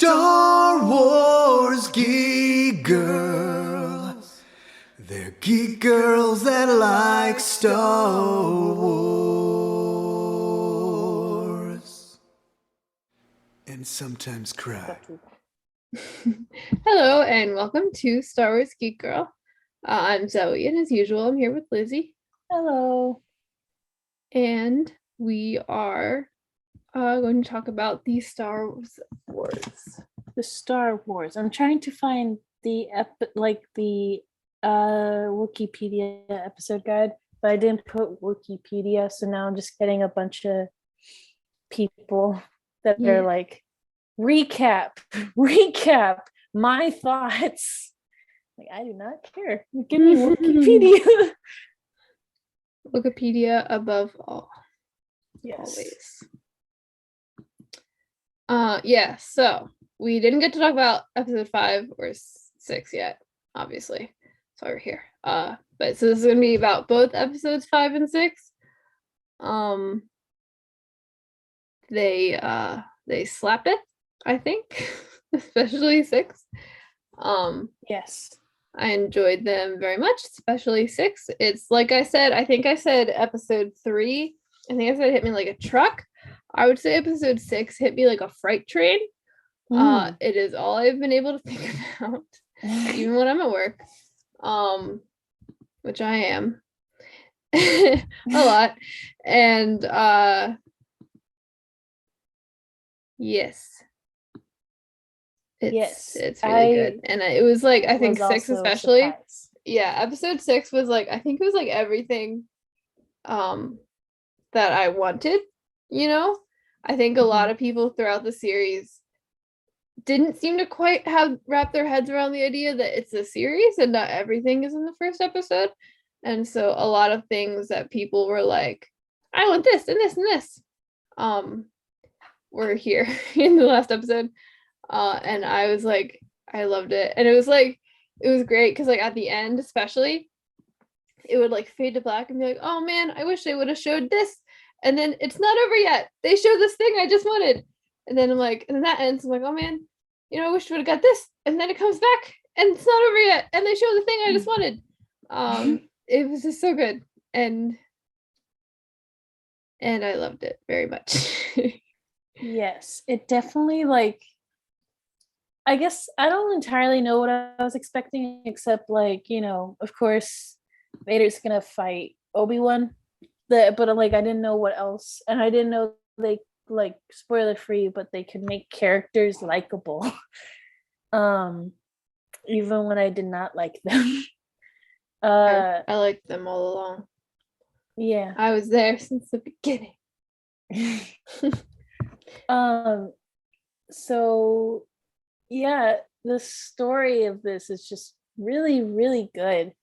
Star Wars geek girls. They're geek girls that like Star Wars. And sometimes cry. Hello and welcome to Star Wars Geek Girl. I'm Zoe, and as usual, I'm here with Lizzie. Hello. And we are going to talk about the Star Wars. The Star Wars. I'm trying to find the Wikipedia episode guide, but I didn't put Wikipedia, so now I'm just getting a bunch of people that are like recap my thoughts. Like, I do not care. Give me Wikipedia. Wikipedia above all. Yes. Always. So we didn't get to talk about episode 5 or 6 yet, obviously. So we're here. But so this is gonna be about both episodes 5 and 6. They slapped it, I think, especially 6. Yes. I enjoyed them very much, especially 6. It's like I said, I think I said episode 3. I think I said it hit me like a truck. I would say episode 6 hit me like a freight train. It is all I've been able to think about, even when I'm at work, which I am a lot. And yes. It's really good. And it was like, I think 6 especially. Surprised. Yeah, episode 6 was like, I think it was like everything that I wanted, you know? I think a lot of people throughout the series didn't seem to quite have wrapped their heads around the idea that it's a series and not everything is in the first episode. And so a lot of things that people were like, I want this and this and this, were here in the last episode. And I was like, I loved it. And it was great because like at the end, especially, it would like fade to black and be like, oh man, I wish they would have showed this. And then it's not over yet. They showed this thing I just wanted. And then I'm like, and then that ends. I'm like, oh man, I wish we would have got this. And then it comes back and it's not over yet. And they show the thing I just wanted. It was just so good. And I loved it very much. Yes, it definitely, like, I guess I don't entirely know what I was expecting, except like, of course, Vader's gonna fight Obi-Wan. But like I didn't know what else, and I didn't know they, like, spoiler free, but they could make characters likable. Even when I did not like them. I liked them all along. Yeah. I was there since the beginning. So yeah, the story of this is just really, really good.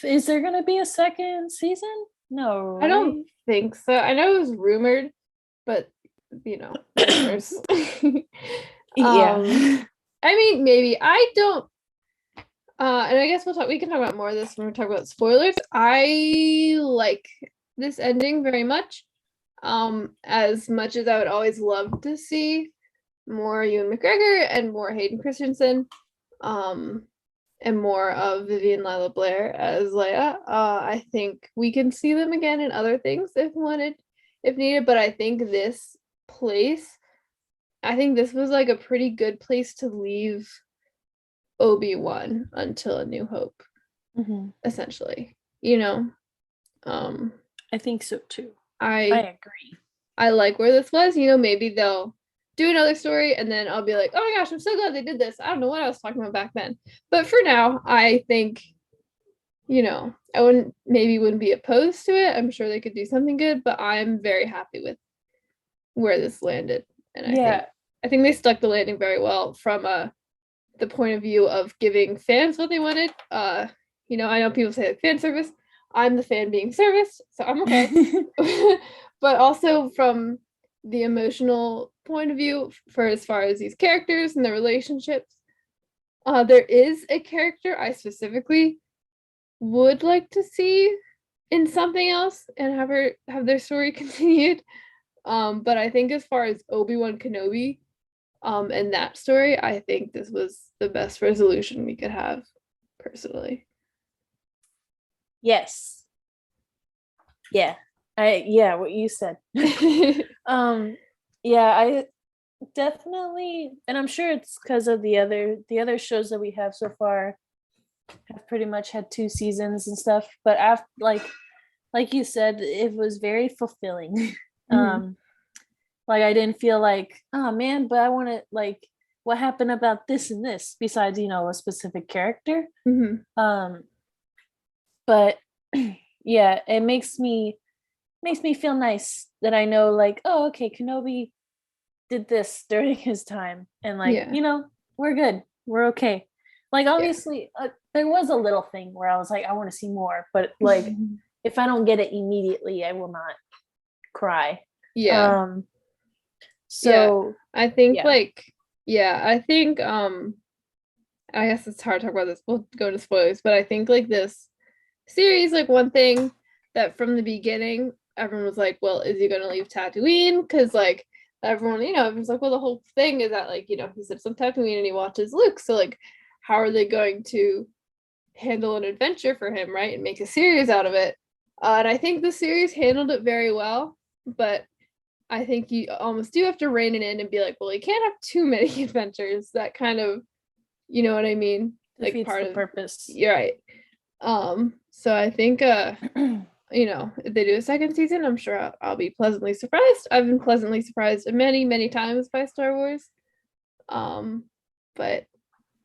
Is there gonna be a second season? No, right? I don't think so. I know it was rumored, but rumors. Yeah. I mean, maybe. I don't and I guess we can talk about more of this when we talk about spoilers. I like this ending very much. As much as I would always love to see more Ewan McGregor and more Hayden Christensen, and more of Vivian Lila Blair as Leia, I think we can see them again in other things if needed. But I think this was like a pretty good place to leave Obi-Wan until A New Hope, essentially. I think so too. I agree. I like where this was. Maybe they'll do another story and then I'll be like, oh my gosh, I'm so glad they did this. I don't know what I was talking about back then. But for now, I think, I wouldn't be opposed to it. I'm sure they could do something good, but I'm very happy with where this landed. And I think they stuck the landing very well from the point of view of giving fans what they wanted. I know people say like fan service. I'm the fan being serviced, so I'm okay. But also from the emotional point of view, for as far as these characters and their relationships, there is a character I specifically would like to see in something else and have their story continued. But I think as far as Obi-Wan Kenobi, and that story, I think this was the best resolution we could have, personally. Yes. Yeah. What you said. Yeah, I definitely, and I'm sure it's because of the other shows that we have so far have pretty much had 2 seasons and stuff. But after, like you said, it was very fulfilling. Like I didn't feel like, oh man, but I want to like, what happened about this and this besides, a specific character. But yeah, it makes me feel nice that I know, like, oh, okay, Kenobi did this during his time, and like, Yeah. we're good, we're okay. Like, obviously, there was a little thing where I was like, I want to see more, but like, if I don't get it immediately, I will not cry. Yeah. So I think yeah. I think I guess it's hard to talk about this. We'll go to spoilers, but I think like this series, like one thing that from the beginning everyone was like, well, is he going to leave Tatooine? Because like everyone, everyone's like, well, the whole thing is that like, he sits on Tatooine and he watches Luke. So like, how are they going to handle an adventure for him, right? And make a series out of it. And I think the series handled it very well, but I think you almost do have to rein it in and be like, well, you can't have too many adventures. That kind of, you know what I mean? Like Defeats part the of purpose. You're right. So I think if they do a second season, I'm sure I'll be pleasantly surprised. I've been pleasantly surprised many, many times by Star Wars. But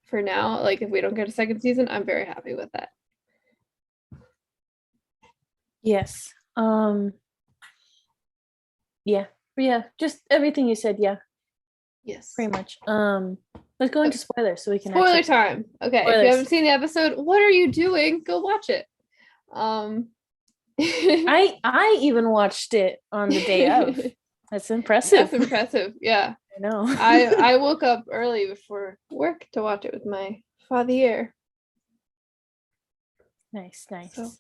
for now, like if we don't get a second season, I'm very happy with that. Yes. Yeah, just everything you said. Yeah, Yes. pretty much. Let's go into spoilers so we can Spoiler time. Okay, Spoilers. If you haven't seen the episode, what are you doing? Go watch it. I even watched it on the day of. That's impressive. That's impressive. Yeah. I know. I woke up early before work to watch it with my father. Nice. So,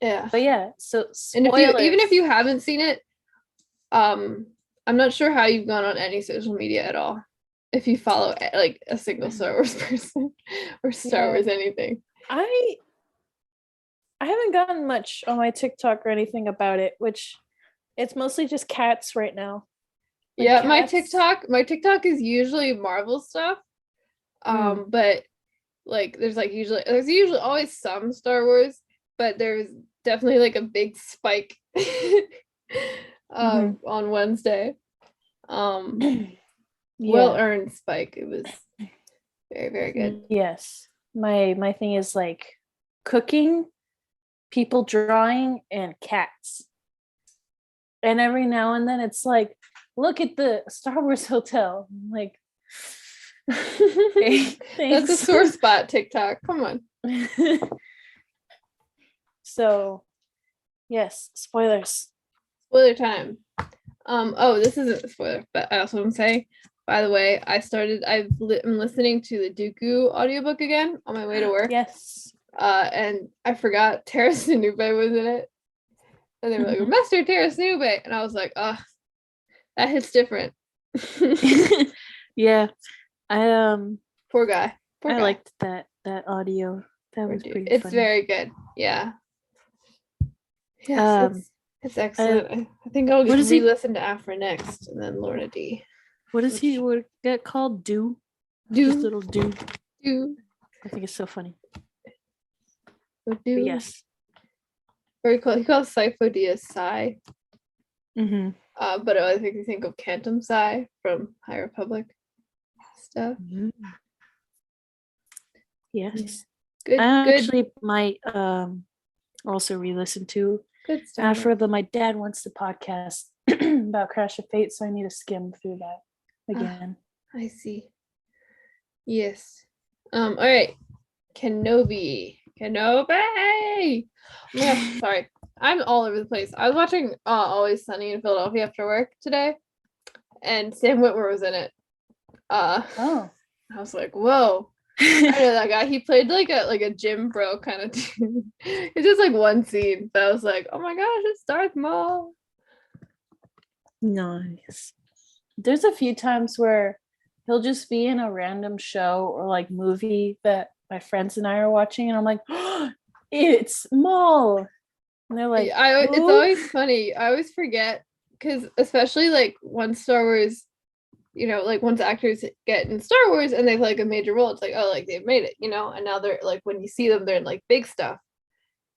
yeah. But yeah, so spoilers. And even if you haven't seen it, I'm not sure how you've gone on any social media at all. If you follow like a single Star Wars person or Star Wars anything. I haven't gotten much on my TikTok or anything about it, which it's mostly just cats right now. Like cats. my TikTok is usually Marvel stuff. But like there's usually always some Star Wars, but there's definitely like a big spike on Wednesday. Well earned spike. It was very, very good. Yes. My thing is like cooking, people drawing, and cats. And every now and then it's like, look at the Star Wars hotel. I'm like, okay, that's a sore spot, TikTok. Come on. So, yes, spoilers. Spoiler time. This isn't a spoiler, but I also want to say, by the way, I'm listening to the Dooku audiobook again on my way to work. Yes. And I forgot Tara Sinube was in it. And they were like, Master Tara Sinube. And I was like, that hits different. Yeah. Poor guy. I liked that audio. That was pretty It's funny. very good. Yeah. Yes, it's excellent. I think I'll re-listen to Afra next, and then Lorna D. What does he get called? Do? Just little do. Do. I think it's so funny. Do. Yes. Or he calls Sifo Dyas Psy. But I think of Cantum Psy from High Republic stuff. Yes. Good. I actually might also re-listen to good stuff. Afra, but my dad wants the podcast about Crash of Fate, so I need to skim through that again. I see. Yes. All right. Kenobi. Oh my gosh, sorry. I'm all over the place. I was watching Always Sunny in Philadelphia after work today, and Sam Witwer was in it. I was like, whoa. I know that guy. He played like a gym bro kind of dude. It's just like one scene, but I was like, oh my gosh, it's Darth Maul. Nice. There's a few times where he'll just be in a random show or like movie that my friends and I are watching, and I'm like, oh, it's Maul. And they're like, it's "Who?" always funny. I always forget because especially like once Star Wars, like once actors get in Star Wars and they've like a major role, it's like, oh, like they've made it, and now they're like when you see them, they're in like big stuff.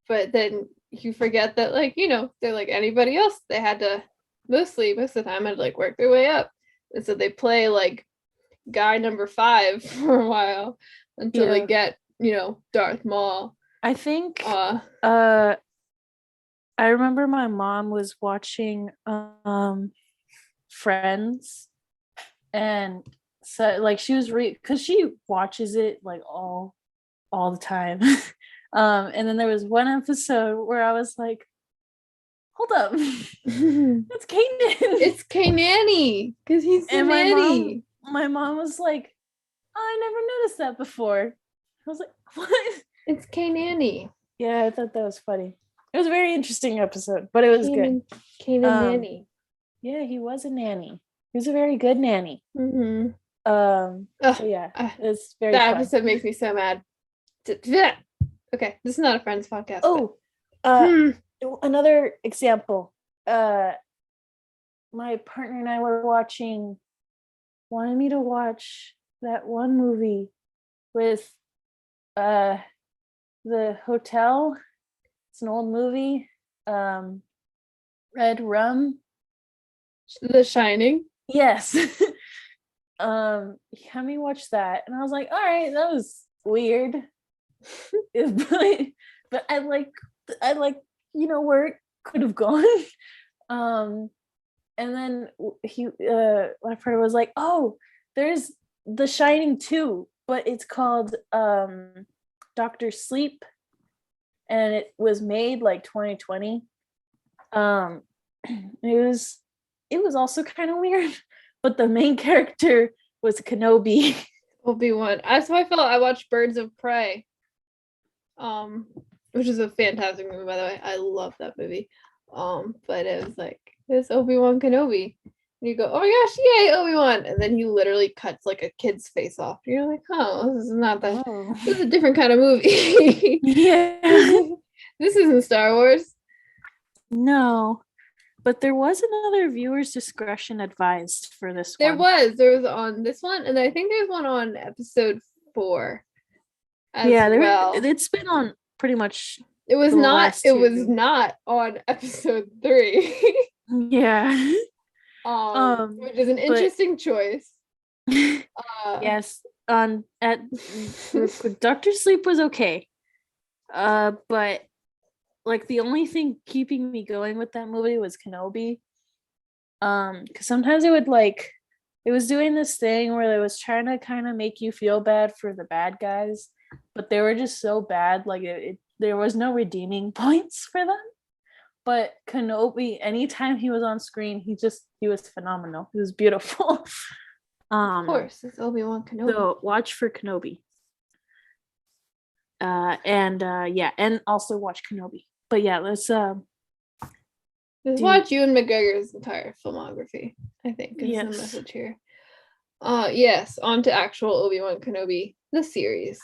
But then you forget that like, they're like anybody else. They had to most of the time had to like work their way up. And so they play like guy number 5 for a while until they get, Darth Maul. I think I remember my mom was watching Friends, and so like she was because she watches it like all the time. And then there was one episode where I was like, hold up, it's Kanan. It's Kanani because he's the nanny. My mom was like, oh, I never noticed that before. I was like, what? It's Kanani. Yeah, I thought that was funny. It was a very interesting episode, but it was good. Kanan nanny. Yeah, he was a nanny. He was a very good nanny. Mm-hmm. So yeah, it's very that fun. episode makes me so mad. Okay, this is not a Friends podcast. Oh, another example. My partner and I were wanted me to watch that one movie with the hotel. It's an old movie. Red Rum. The Shining. Yes. Had me watch that, and I was like, all right, that was weird. but I like where it could have gone. And then my partner was like, oh, there's The Shining 2, but it's called Dr. Sleep, and it was made like 2020. It was also kind of weird, but the main character was Kenobi. Obi-Wan. That's how I felt. I watched Birds of Prey, which is a fantastic movie, by the way. I love that movie. But it was like this Obi-Wan Kenobi. And you go, oh my gosh, yay, Obi-Wan! And then he literally cuts like a kid's face off. You're like, oh, this is not that. Oh. This is a different kind of movie. Yeah. This isn't Star Wars. No. But there was another viewer's discretion advised for this one. There was on this one, and I think there's one on episode 4. It's been on pretty much. It was not. It was not on episode 3. Yeah. Which is an interesting choice. Yes. Dr. Sleep was okay. But like the only thing keeping me going with that movie was Kenobi. Because sometimes it was doing this thing where it was trying to kind of make you feel bad for the bad guys, but they were just so bad, like there was no redeeming points for them. But Kenobi, anytime he was on screen, he was phenomenal. He was beautiful. Of course, it's Obi-Wan Kenobi. So watch for Kenobi. And also watch Kenobi. But yeah, let's watch Ewan McGregor's entire filmography, I think is the message here. Yes, on to actual Obi-Wan Kenobi, the series.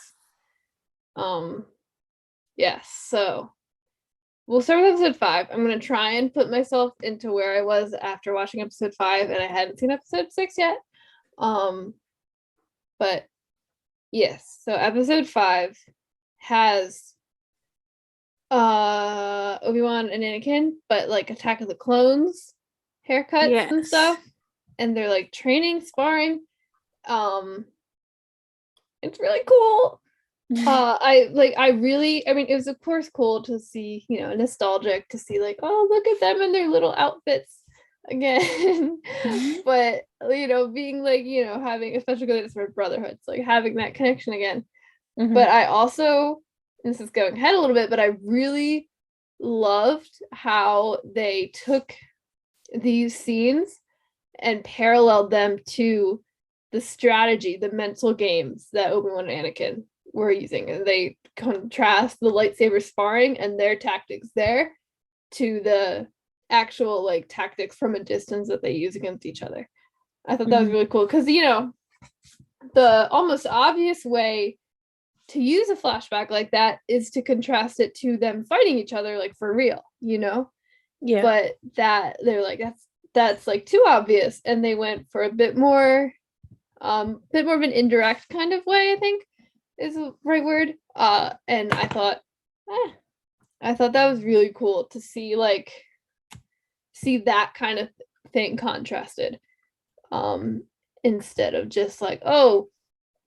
Yes, so we'll start with episode 5. I'm gonna try and put myself into where I was after watching episode 5, and I hadn't seen episode 6 yet. But yes, so episode 5 has Obi-Wan and Anakin, but like Attack of the Clones haircuts and stuff, and they're like training, sparring. It's really cool. I mean, it was of course cool to see, nostalgic to see like, oh, look at them in their little outfits again. But being like, having, especially because it's for brotherhoods, like having that connection again. But I also, this is going ahead a little bit, but I really loved how they took these scenes and paralleled them to the strategy, the mental games that Obi-Wan and Anakin were using, and they contrast the lightsaber sparring and their tactics there to the actual like tactics from a distance that they use against each other. I thought that was really cool because, you know, the almost obvious way to use a flashback like that is to contrast it to them fighting each other like for real, you know? Yeah. But that they're like, that's like too obvious, and they went for a bit more of an indirect kind of way, I think is the right word. And I thought that was really cool to see that kind of thing contrasted. Instead of just like, oh,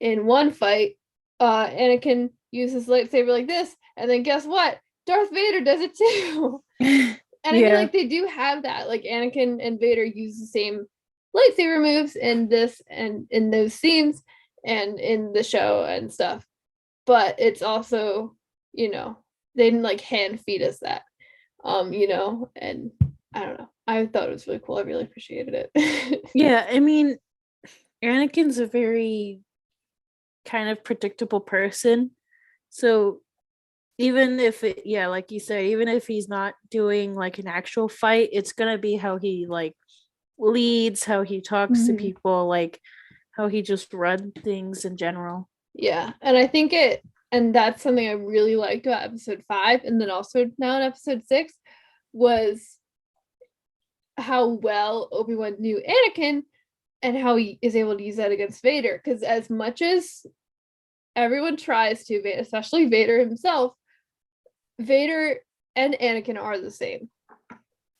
in one fight, Anakin uses lightsaber like this, and then guess what? Darth Vader does it too. And I feel like they do have that. Like Anakin and Vader use the same lightsaber moves in this and in those scenes and in the show and stuff. But it's also, you know, they didn't like hand feed us that. You know, and I don't know. I thought it was really cool. I really appreciated it. Yeah, I mean, Anakin's a very kind of predictable person. So even if like you said, even if he's not doing like an actual fight, it's gonna be how he like leads, how he talks to people, like how he just runs things in general. Yeah, and I think and that's something I really liked about episode 5, and then also now in episode 6, was how well Obi-Wan knew Anakin and how he is able to use that against Vader. Because as much as everyone tries to, especially Vader himself, Vader and Anakin are the same.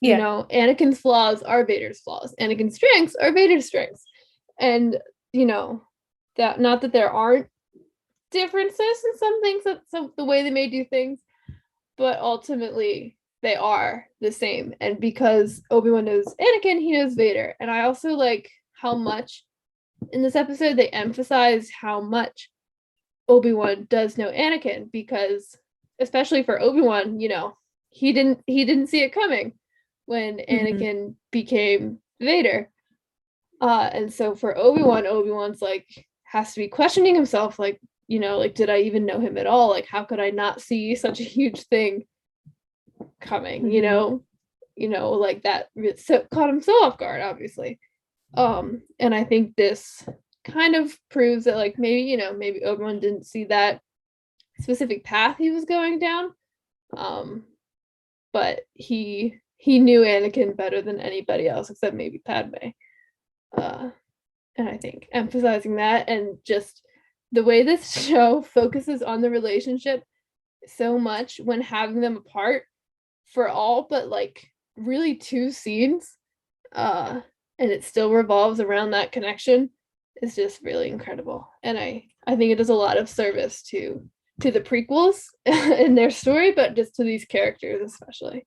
Yeah. You know, Anakin's flaws are Vader's flaws. Anakin's strengths are Vader's strengths. And, you know, that not that there aren't differences in some things, the way they may do things, but ultimately they are the same. And because Obi-Wan knows Anakin, he knows Vader. And I also like how much in this episode they emphasize how much Obi-Wan does know Anakin, because especially for Obi-Wan, you know, he didn't see it coming when Anakin became Vader. And so for Obi-Wan's like has to be questioning himself, like, you know, like, did I even know him at all? Like, how could I not see such a huge thing coming? You know, like that caught him so off guard, obviously. And I think this kind of proves that, like, maybe Obi-Wan didn't see that specific path he was going down, but he knew Anakin better than anybody else except maybe Padme. And I think emphasizing that, and just the way this show focuses on the relationship so much when having them apart for all but like really 2 scenes, and it still revolves around that connection, is just really incredible. And I think it does a lot of service to the prequels in their story, but just to these characters especially.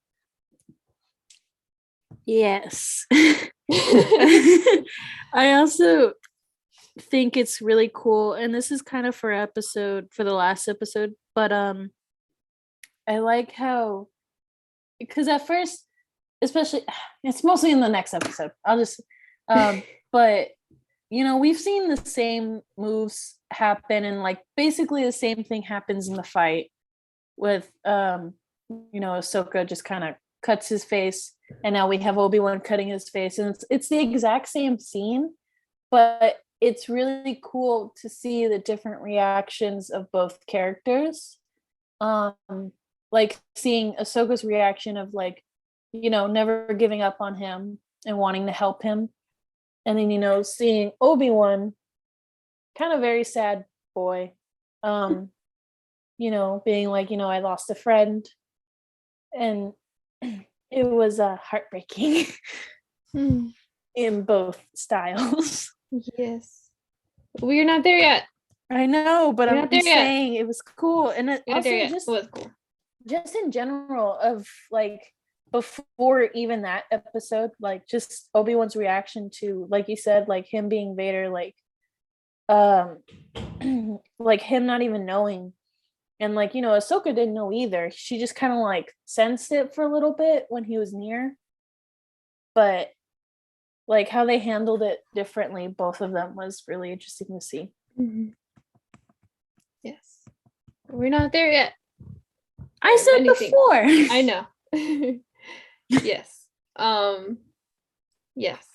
Yes. I also think it's really cool, and this is kind of for the last episode, but I like how, because at first, especially, it's mostly in the next episode, I'll just but you know, we've seen the same moves happen, and like basically the same thing happens in the fight with you know, Ahsoka just kind of cuts his face, and now we have Obi-Wan cutting his face, and it's the exact same scene, but it's really cool to see the different reactions of both characters. Like seeing Ahsoka's reaction of like, you know, never giving up on him and wanting to help him, and then, you know, seeing Obi-Wan, kind of very sad boy, you know, being like, you know, I lost a friend, and it was heartbreaking in both styles. Yes, we're not there yet. I know, but I'm saying it was cool, and it also just it was cool. Just in general, of like before even that episode, like just Obi-Wan's reaction to, like you said, like him being Vader, like like him not even knowing, and like, you know, Ahsoka didn't know either. She just kind of like sensed it for a little bit when he was near, but like how they handled it differently, both of them, was really interesting to see. Mhm. Yes. We're not there yet. I There are said many things. before. I know. Yes. Yes.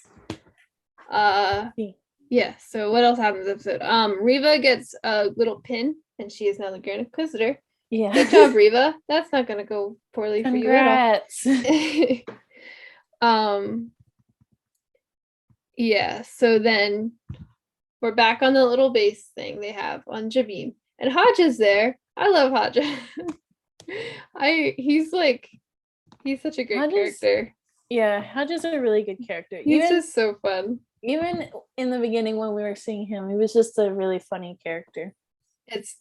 Yeah, so what else happens this episode? Reva gets a little pin and she is now the Grand Inquisitor. Yeah. Good job, Reva. That's not gonna go poorly for you at Congrats. all. Yeah, so then we're back on the little base thing they have on Javim. And Hodge is there. I love Hodge. he's such a great Hodge is- character. Yeah, Hodge is a really good character. He's just so fun. Even in the beginning when we were seeing him, he was just a really funny character. It's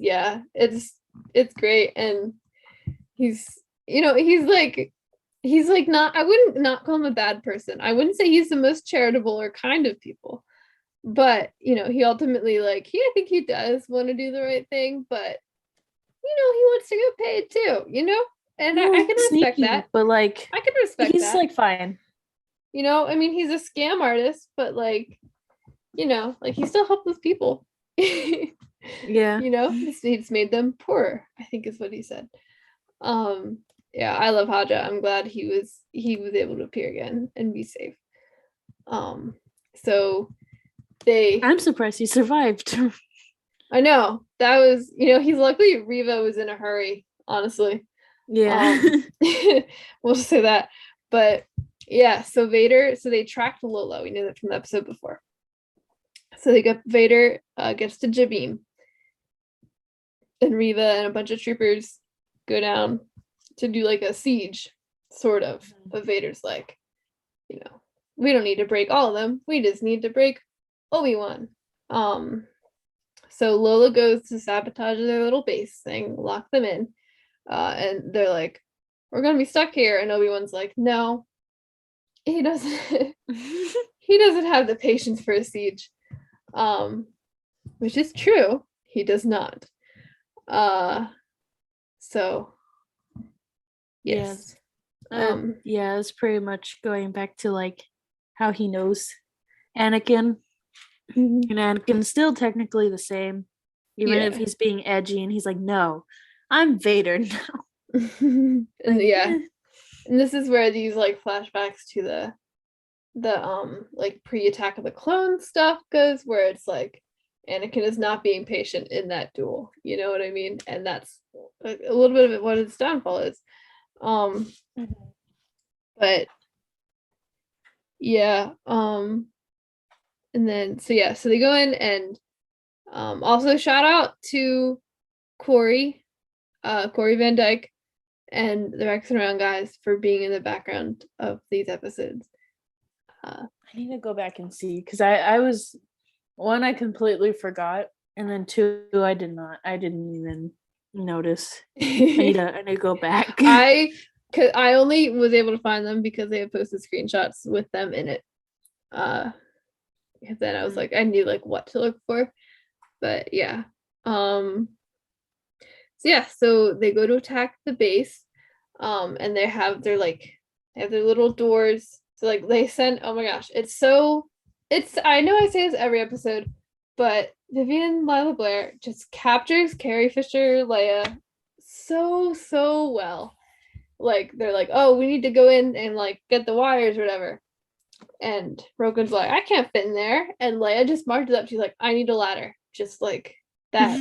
great. And he's not, I wouldn't not call him a bad person. I wouldn't say he's the most charitable or kind of people. But he ultimately I think he does want to do the right thing, but he wants to get paid too, and I can respect Sneaky, that. but I can respect he's that. fine. I mean, he's a scam artist, but he still helped those people. Yeah. He's made them poorer, I think is what he said. Yeah, I love Haja. I'm glad he was able to appear again and be safe. So I'm surprised he survived. I know that was, he's lucky Reva was in a hurry, honestly. Yeah. We'll just say that. But yeah, so they tracked Lola. We knew that from the episode before. So Vader gets to Jabim. And Reva and a bunch of troopers go down to do a siege, sort of. But Vader's we don't need to break all of them. We just need to break Obi-Wan. So Lola goes to sabotage their little base thing, lock them in, and they're like, "We're gonna be stuck here." And Obi-Wan's like, "No, he doesn't. He doesn't have the patience for a siege," which is true. He does not. So yes. Yeah, it's pretty much going back to how he knows Anakin. And Anakin's still technically the same, even if he's being edgy and he's like, "No, I'm Vader now." And and this is where these flashbacks to the pre-Attack of the Clones stuff goes, where it's Anakin is not being patient in that duel, you know what I mean? And that's a little bit of what its downfall is. But yeah, and then so they go in and also shout out to Corey Van Dyke and the Rex and Around guys for being in the background of these episodes. I need to go back and see, because I was, one, I completely forgot, and then two, I didn't even notice. I need to go back. I only was able to find them because they had posted screenshots with them in it. Then I was I knew what to look for. But yeah. So they go to attack the base. And they have their little doors. So they send, oh my gosh, I know I say this every episode, but Vivian Lila Blair just captures Carrie Fisher Leia so well. They're oh, we need to go in and get the wires or whatever. And Rogan's I can't fit in there. And Leia just marches up. She's I need a ladder. Just that.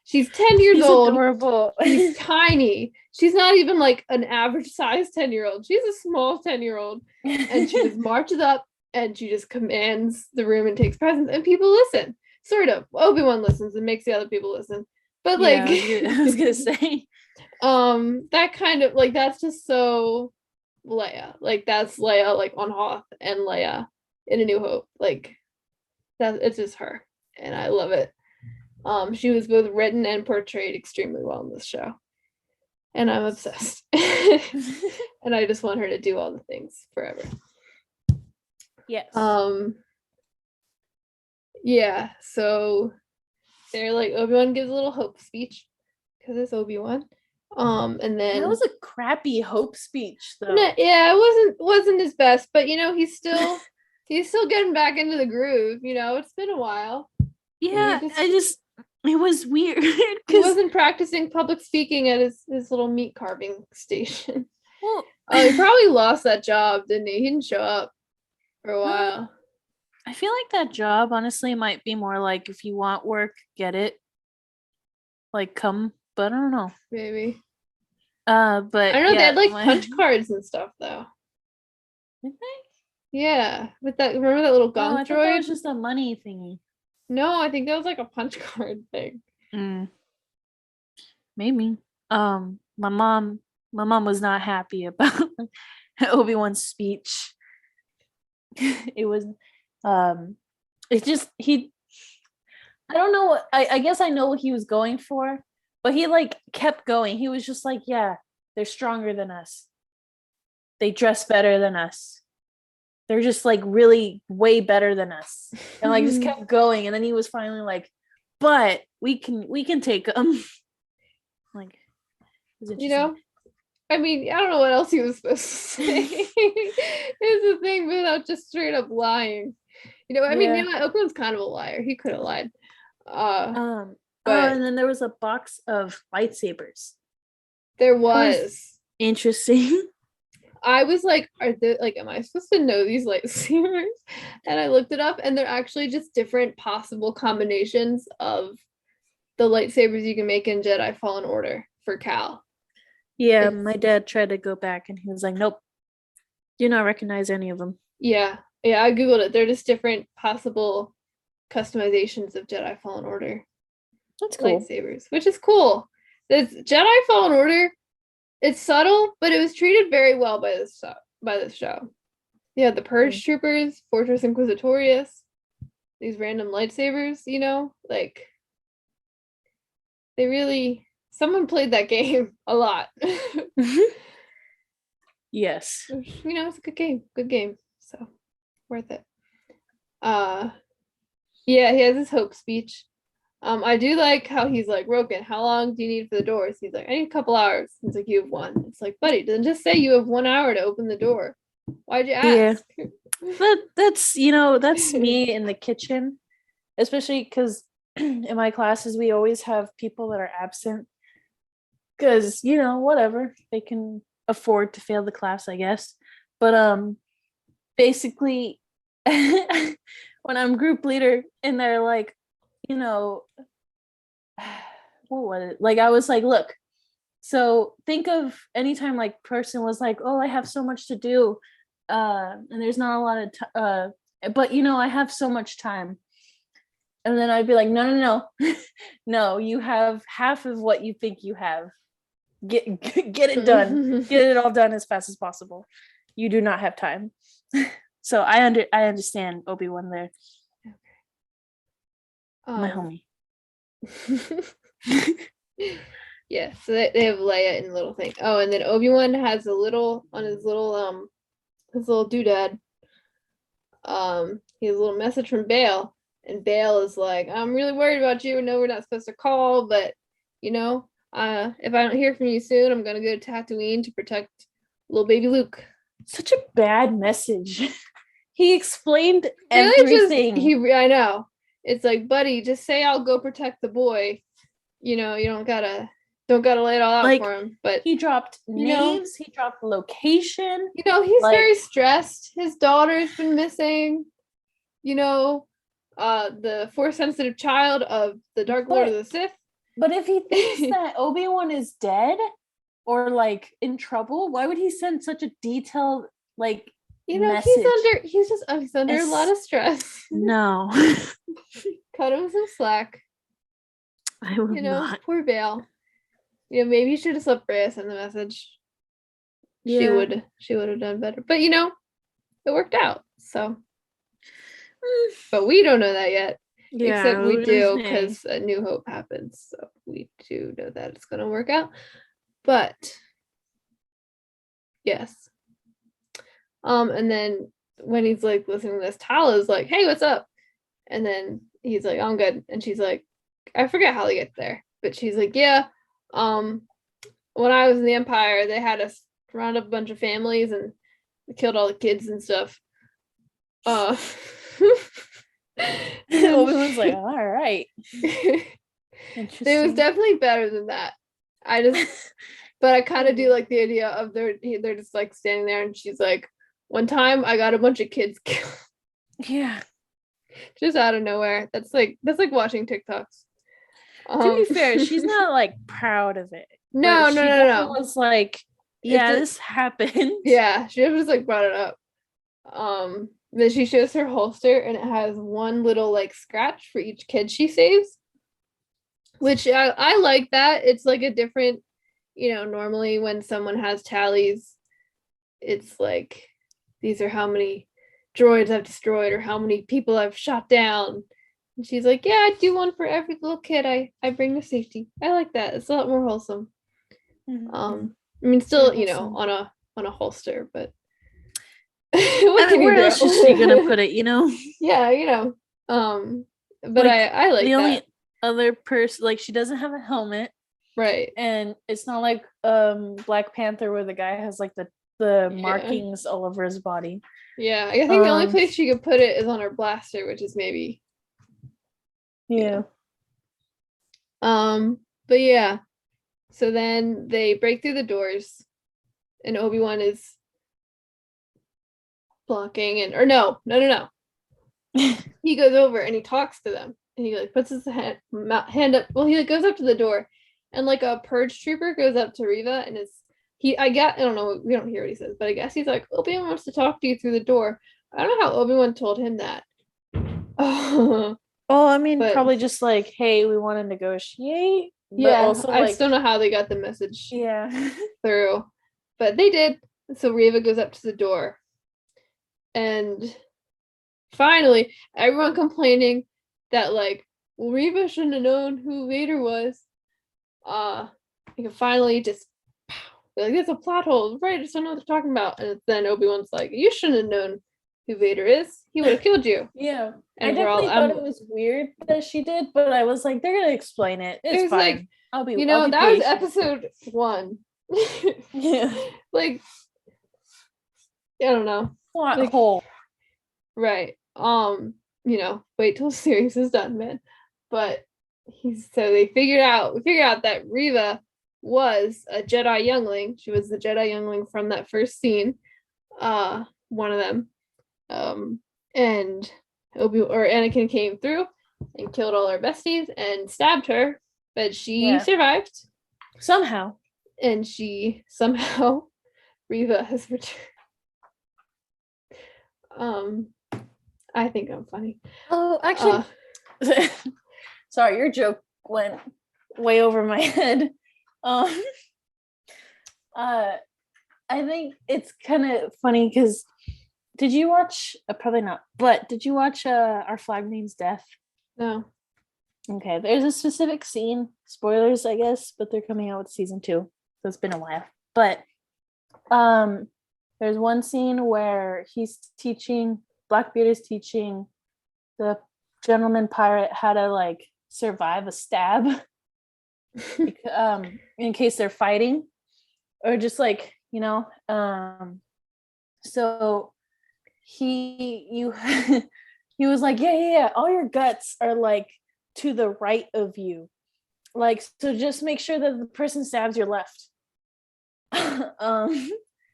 She's 10 years old. Adorable. She's tiny. She's not even an average size 10-year-old. She's a small 10-year-old. And she just marches up and she just commands the room and takes presence. And people listen. Sort of. Obi-Wan listens and makes the other people listen. But I was gonna say. That kind of that's just so Leia. That's Leia on Hoth and Leia in A New Hope. That it's just her. And I love it. She was both written and portrayed extremely well in this show. And I'm obsessed. And I just want her to do all the things forever. Yes. Yeah, so they're Obi-Wan gives a little hope speech because it's Obi-Wan. And then that was a crappy hope speech though. Yeah, it wasn't his best, but he's still He's still getting back into the groove, you know. It's been a while. Yeah, it was weird He because wasn't practicing public speaking at his little meat carving station. well, Oh, he probably lost that job, didn't he? He didn't show up for a while. I feel like that job honestly might be more like if you want work, get it. Like come, but I don't know. Maybe. But I don't know, they yeah, had like punch cards and stuff though. Did they? Yeah. With that, remember that little Oh, I gong thought that droid? was just a money thingy. No, I think that was like a punch card thing. Maybe. My mom was not happy about Obi-Wan's speech. It was it's just he I don't know what I guess I know what he was going for, but he like kept going. He was just like, yeah, they're stronger than us. They dress better than us. They're just like really way better than us. And like just kept going. And then he was finally like, but we can take them. Like, You know, I mean, I don't know what else he was supposed to say. Is the thing without just straight up lying. You know, I mean, you know what? Oakland's kind of a liar. He could have lied. Oh, But and then there was a box of lightsabers. there was. Interesting. I was like, are there like, am I supposed to know these lightsabers? And I looked it up, and they're actually just different possible combinations of the lightsabers you can make in Jedi Fallen Order for Cal. Yeah, my dad tried to go back and he was like, nope, do not recognize any of them. Yeah, I googled it. They're just different possible customizations of Jedi Fallen Order. That's cool. Lightsabers, which is cool. This Jedi Fallen Order, it's subtle, but it was treated very well by this show. Yeah, the Purge Troopers, Fortress Inquisitorius, these random lightsabers, you know, like they really someone played that game a lot. Yes. You know, it's a good game, so worth it. Yeah, he has his hope speech. I do like how he's like, Roken, how long do you need for the doors? He's like, I need a couple hours. He's like, you have one. It's like, buddy, then just say you have 1 hour to open the door. Why'd you ask? Yeah. That's that's me in the kitchen, especially because in my classes we always have people that are absent because whatever, they can afford to fail the class, I guess. But basically when I'm group leader and they're like, what was it? Like I was like, look, so think of anytime like person was like, oh, I have so much to do, and there's not a lot of but I have so much time. And then I'd be like, no, no, you have half of what you think you have. Get it done. Get it all done as fast as possible. You do not have time. So I understand Obi-Wan there. My homie. Yeah, so they have Leia in the little thing. Oh, and then Obi-Wan has a little on his little doodad. He has a little message from Bail, and Bail is like, I'm really worried about you. No, we're not supposed to call, but if I don't hear from you soon, I'm gonna go to Tatooine to protect little baby Luke. Such a bad message. He explained everything. I know. It's like, buddy, just say I'll go protect the boy. You don't gotta lay it all out for him. But he dropped names, he dropped location. He's very stressed. His daughter's been missing. The force sensitive child of the Dark Lord of the Sith. But if he thinks that Obi-Wan is dead or like in trouble, why would he send such a detailed message? He's under a lot of stress. No. Cut him some slack. I will not. Poor Bail. Maybe you should have slept Reyes in the message. Yeah. She would have done better. But it worked out. So but we don't know that yet. Yeah, except we do, because A New Hope happens. So we do know that it's gonna work out. But yes. And then when he's like listening to this, Tala's like, hey, what's up? And then he's like, I'm good. And she's like, I forget how they get there. But she's like, yeah. When I was in the Empire, they had us round up a bunch of families and killed all the kids and stuff. Uh, and then Obi-Wan's like, all right. it was Interesting. definitely better than that. But I kind of do like the idea of they're just like standing there, and she's like, one time I got a bunch of kids killed Yeah. just out of nowhere. That's like watching TikToks. To be fair, she's not like proud of it. No, but no, she no, definitely no. was like, yeah, It's this happened. Yeah, she just like brought it up. Then she shows her holster, and it has one little like scratch for each kid she saves, which I like that. It's like a different, normally when someone has tallies, it's like these are how many droids I've destroyed or how many people I've shot down. And she's like, yeah, I do one for every little kid I bring to safety. I like that. It's a lot more wholesome. Mhm. I mean, still, Very wholesome. on a holster, but Where else is she gonna put it? Yeah, but Like, I like the only that. other person, like, she doesn't have a helmet, Right. and it's not like Black Panther where the guy has like the Yeah. markings all over his body. Yeah. I think the only place she could put it is on her blaster, which is maybe. Yeah. But yeah. So then they break through the doors, and Obi-Wan is blocking, or no. He goes over and he talks to them, and he like puts his hand up. Well, he like goes up to the door, and like a purge trooper goes up to Reva, and I don't know, we don't hear what he says, but I guess he's like, Obi-Wan wants to talk to you through the door. I don't know how Obi-Wan told him that. Oh, I mean, But probably just like, hey, we want to negotiate. But yeah, also, I like, just don't know how they got the message yeah. through, but they did. So Reva goes up to the door, and finally, everyone complaining that like, well, Reva shouldn't have known who Vader was. You can finally just like, it's a plot hole, right? I just don't know what they're talking about. And then Obi-Wan's like, you shouldn't have known who Vader is. He would have killed you. Yeah. And I we're all definitely thought it was weird that she did, but I was like, they're gonna explain it. It's was fine. like, I'll be that was patient. episode 1. Yeah. Like, I don't know. Plot Like, hole. right. Wait till the series is done, man. But so we figured out that Reva was a Jedi youngling. She was the Jedi youngling from that first scene. One of them. And Anakin came through and killed all our besties and stabbed her, but she survived. Somehow. And she somehow Reva has returned. I think I'm funny. Oh, actually, sorry, your joke went way over my head. I think it's kind of funny because did you watch? Probably not, but did you watch Our Flag Means Death? No. Okay, there's a specific scene. Spoilers, I guess, but they're coming out with season 2, so it's been a while. But there's one scene where Blackbeard is teaching the gentleman pirate how to like survive a stab in case they're fighting or just like so he was like yeah all your guts are like to the right of you, like, so just make sure that the person stabs your left.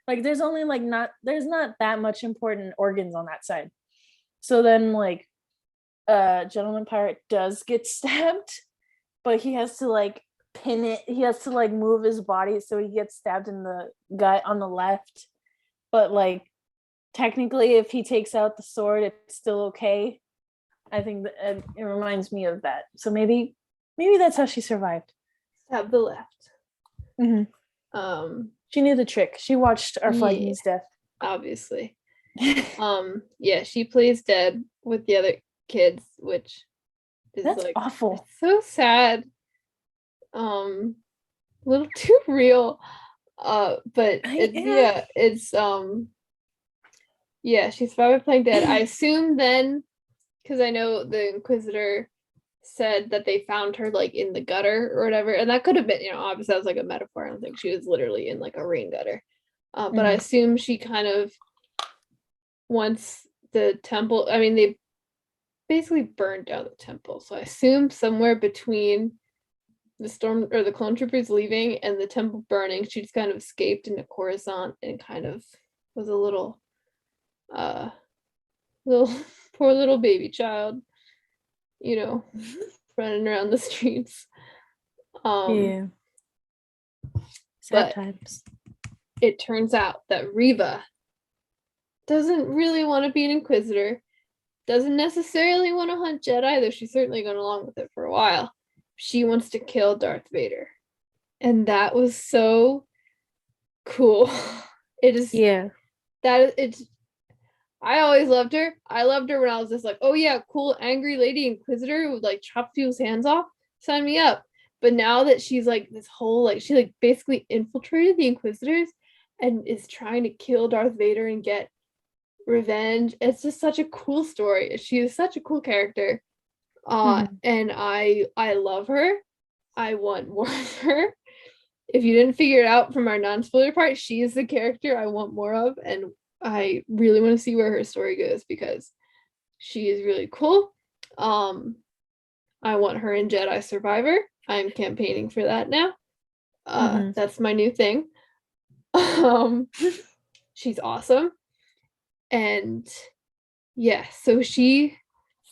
Like there's only like there's not that much important organs on that side. So then like gentleman pirate does get stabbed, but he has to like pin it, he has to like move his body so he gets stabbed in the gut on the left, but like technically if he takes out the sword it's still okay. I think that it reminds me of that, so maybe that's how she survived. Stab the left. Mm-hmm. She knew the trick. She watched Our Flag Means Death, obviously. Yeah, she plays dead with the other kids, which is that's like awful. It's so sad. A little too real. But it's she's probably playing dead. I assume then, because I know the Inquisitor said that they found her like in the gutter or whatever, and that could have been, obviously that was like a metaphor. I don't think she was literally in like a rain gutter. But I assume she kind of, once the temple, I mean, they basically burned down the temple. So I assume somewhere between the storm or the clone troopers leaving and the temple burning, she just kind of escaped into Coruscant and kind of was a little little poor little baby child, you know, running around the streets. Yeah. But Sad times. it turns out that Reva doesn't really want to be an Inquisitor, doesn't necessarily want to hunt Jedi, though she's certainly gone along with it for a while. She wants to kill Darth Vader. And that was so cool. It is Yeah. that it's I always loved her. I loved her when I was just like, oh yeah, cool angry lady Inquisitor who would like chop people's hands off. Sign me up. But now that she's like this whole like she like basically infiltrated the Inquisitors and is trying to kill Darth Vader and get revenge. It's just such a cool story. She is such a cool character. And I love her. I want more of her. If you didn't figure it out from our non-spoiler part, she is the character I want more of, and I really want to see where her story goes because she is really cool. I want her in Jedi Survivor. I'm campaigning for that now. That's my new thing. She's awesome. And yeah, so she,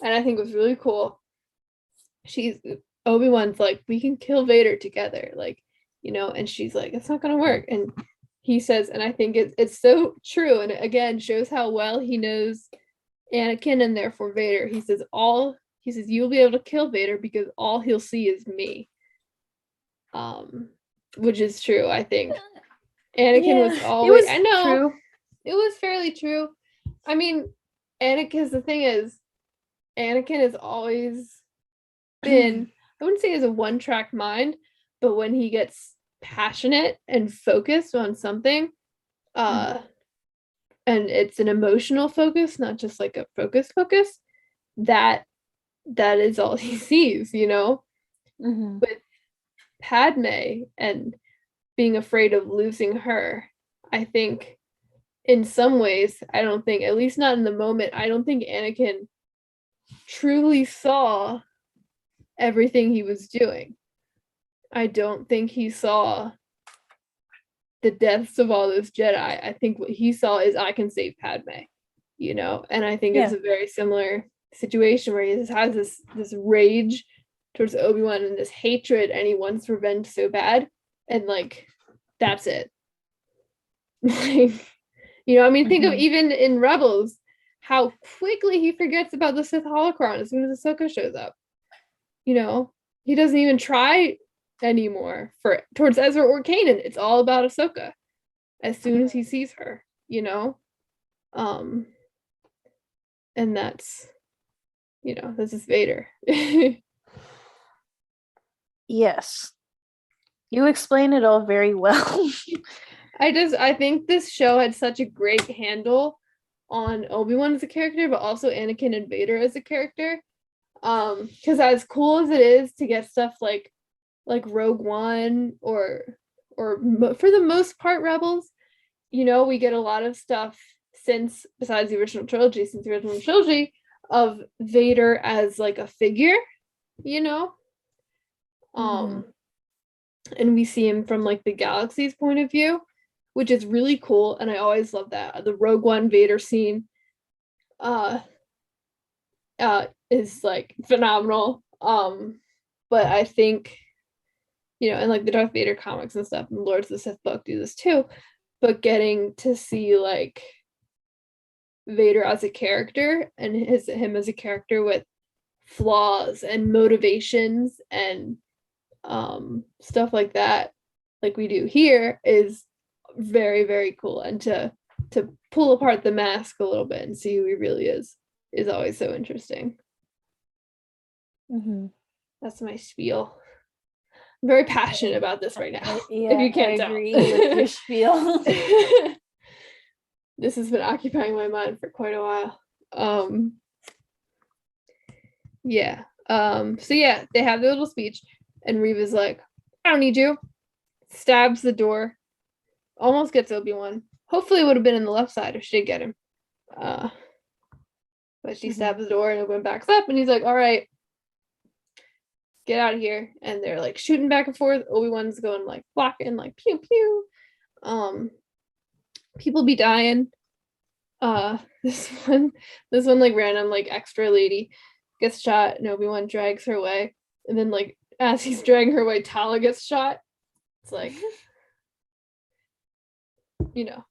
and I think it was really cool. She's Obi-Wan's like, we can kill Vader together, like, you know, and she's like, it's not gonna work. And he says, and I think it's so true, and it, again, shows how well he knows Anakin and therefore Vader. He says you'll be able to kill Vader because all he'll see is me. Which is true, I think. Anakin was always, I know, true. it was fairly true. I mean, the thing is, Anakin has always been, I wouldn't say he has a one-track mind, but when he gets passionate and focused on something, and it's an emotional focus, not just like a focus, that is all he sees, you know? With Padme and being afraid of losing her, I think in some ways, I don't think, at least not in the moment, I don't think Anakin truly saw everything he was doing. I don't think he saw the deaths of all those Jedi. I think what he saw is I can save Padme, you know? And I think it's a very similar situation where he just has this rage towards Obi-Wan and this hatred, and he wants revenge so bad, and like that's it. Like, you know, I mean, think of even in Rebels how quickly he forgets about the Sith holocron as soon as Ahsoka shows up. You know, he doesn't even try anymore towards Ezra or Kanan. It's all about Ahsoka as soon as he sees her, you know? And that's, you know, this is Vader. Yes. You explain it all very well. I think this show had such a great handle on Obi-Wan as a character, but also Anakin and Vader as a character. Because as cool as it is to get stuff like Rogue One or for the most part Rebels, you know, we get a lot of stuff besides the original trilogy, of Vader as like a figure, you know. And we see him from like the galaxy's point of view, which is really cool, and I always love that. The Rogue One Vader scene is like phenomenal. But I think, you know, and like the Darth Vader comics and stuff and Lords of the Sith book do this too, but getting to see like Vader as a character and him as a character with flaws and motivations and stuff like that, like we do here, is very, very cool. And to pull apart the mask a little bit and see who he really is always so interesting. That's my spiel. I'm very passionate about this right now. Yeah, if you can't I agree with your spiel. This has been occupying my mind for quite a while. Yeah. So yeah, they have their little speech, and Reva's like, I don't need you. Stabs the door. Almost gets Obi-Wan. Hopefully it would have been in the left side if she did get him. but she stabs the door and Obi-Wan backs up and he's like, all right, get out of here. And they're like shooting back and forth. Obi-Wan's going like blocking, like pew pew. People be dying. This one like random like extra lady gets shot and Obi-Wan drags her away. And then like as he's dragging her away, Tala gets shot. It's like,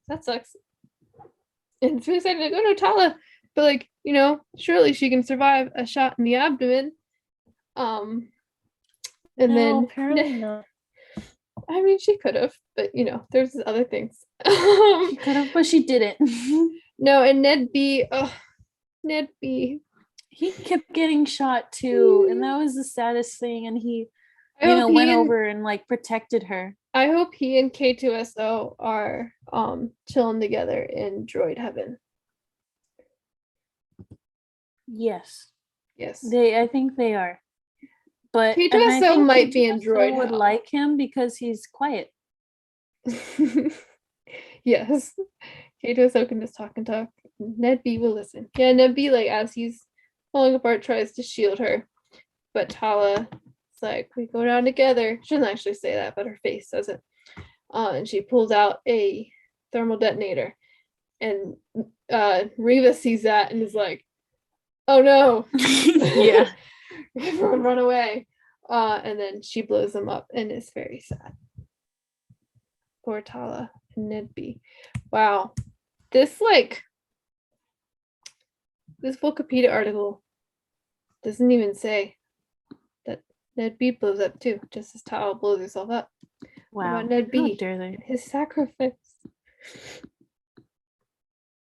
that sucks. And it's really sad, like, oh no, Tala. But like, surely she can survive a shot in the abdomen. And no, then apparently not. I mean, she could have, but there's other things. She could have, but she didn't. No, and Ned B. He kept getting shot too, and that was the saddest thing. And he, went over and like protected her. I hope he and K2SO are chilling together in droid heaven. Yes. Yes. I think they are. But K2SO might be in droid would hell. like him because he's quiet. Yes. K2SO can just talk and talk. Ned B will listen. Yeah, Ned B, like, as he's falling apart, tries to shield her. But Tala is like, we go down together. She doesn't actually say that, but her face says it. And she pulls out a thermal detonator. And Reva sees that and is like, oh no. Yeah. Everyone run away. And then she blows them up and is very sad. Poor Tala and Ned B. Wow. This Wikipedia article doesn't even say that Ned B blows up too, just as Tala blows herself up. Wow. About Ned B. How dare they? His sacrifice.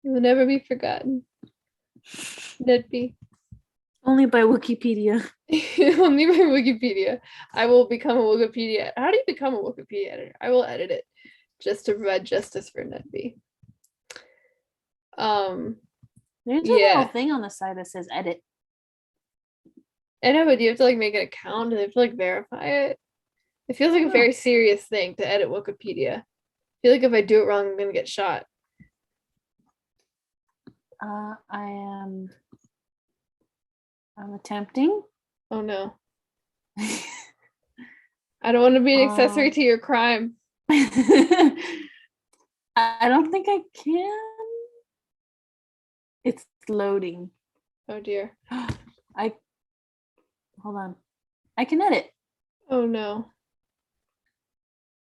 It will never be forgotten. Ned B. Only by Wikipedia. Only by Wikipedia. I will become a Wikipedia. How do you become a Wikipedia editor? I will edit it just to provide justice for Ned B. There's a little thing on the side that says edit. I know, but you have to like make an account and they have to like verify it. It feels like a very serious thing to edit Wikipedia. I feel like if I do it wrong, I'm gonna get shot. I'm attempting. Oh no. I don't want to be an accessory to your crime. I don't think I can. It's loading. Oh dear. Hold on. I can edit. Oh no.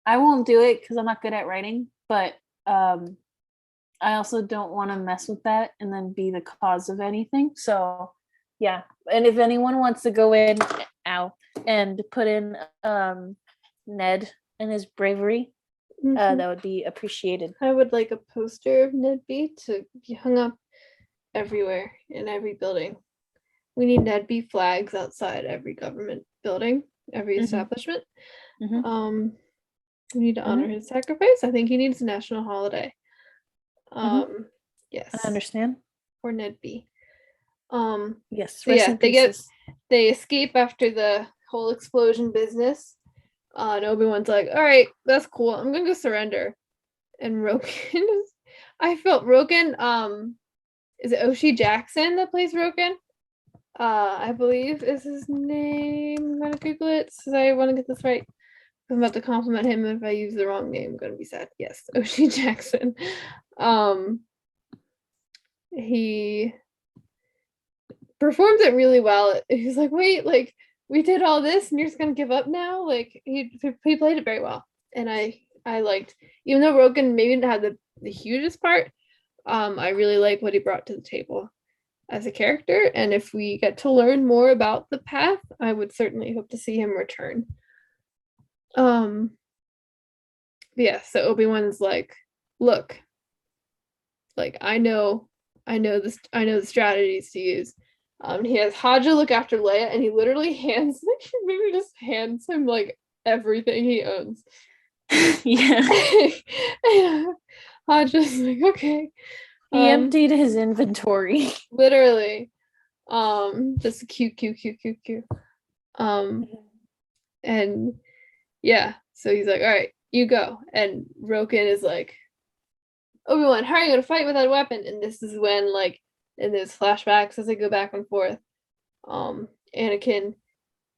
I won't do it because I'm not good at writing, but I also don't want to mess with that and then be the cause of anything. So yeah. And if anyone wants to go in and put in Ned and his bravery, that would be appreciated. I would like a poster of Ned B to be hung up everywhere in every building. We need Ned B flags outside every government building, every establishment. We need to honor his sacrifice. I think he needs a national holiday. Yes. I understand. Or Ned B. Yes. So yeah, they escape after the whole explosion business. And Obi-Wan's like, all right, that's cool. I'm gonna go surrender. And Roken I felt Roken, is it Oshie Jackson that plays Roken? I believe is his name. I'm gonna Google it because I want to get this right. I'm about to compliment him. If I use the wrong name, I'm gonna be sad. Yes, Oshie Jackson. He performs it really well. He's like, wait, like we did all this and you're just gonna give up now? Like he played it very well. And I liked, even though Roken maybe didn't have the hugest part, I really like what he brought to the table as a character. And if we get to learn more about the path, I would certainly hope to see him return. Yeah, so Obi-Wan's like, look, like I know the strategies to use. He has Haja look after Leia, and he literally maybe just hands him like everything he owns. Yeah. Haja's like, okay. He emptied his inventory. Literally. Just cute. And yeah, so he's like, all right, you go. And Roken is like, Obi-Wan, how are you gonna fight without a weapon? And this is when like and there's flashbacks as they go back and forth. Anakin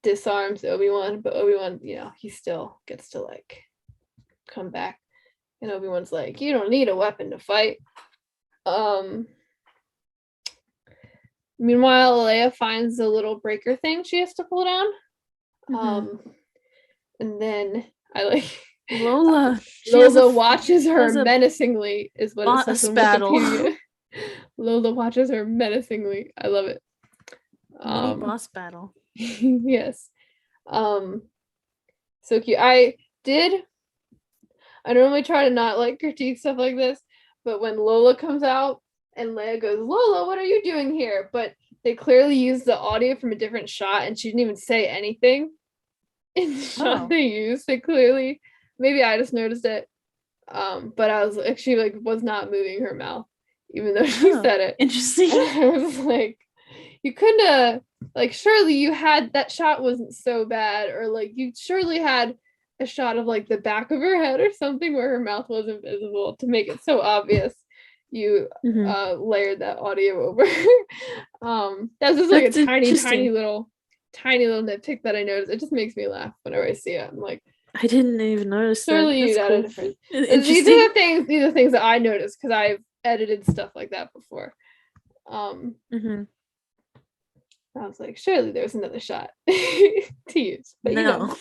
disarms Obi-Wan, but Obi-Wan, he still gets to like come back, and Obi-Wan's like, you don't need a weapon to fight. Meanwhile, Leia finds the little breaker thing she has to pull down. And then I like Lola. Lola watches her has a menacingly, is what it says boss on battle. Wikipedia. Lola watches her menacingly. I love it. Mini boss battle. Yes. So cute. I normally try to not like critique stuff like this, but when Lola comes out and Leia goes, Lola, what are you doing here? But they clearly used the audio from a different shot, and she didn't even say anything in the shot they used. They clearly, maybe I just noticed it, but I was like, she like was not moving her mouth, even though she said it. Interesting. And I was like, you couldn't have, like, surely you had, that shot wasn't so bad, or like you surely had a shot of like the back of her head or something where her mouth wasn't visible to make it so obvious you layered that audio over. That's just like a tiny little nitpick that I noticed. It just makes me laugh whenever I see it. I'm like, I didn't even notice surely you'd add a difference. These are the things that I noticed because I've edited stuff like that before. I was like, surely there's another shot to use. But no,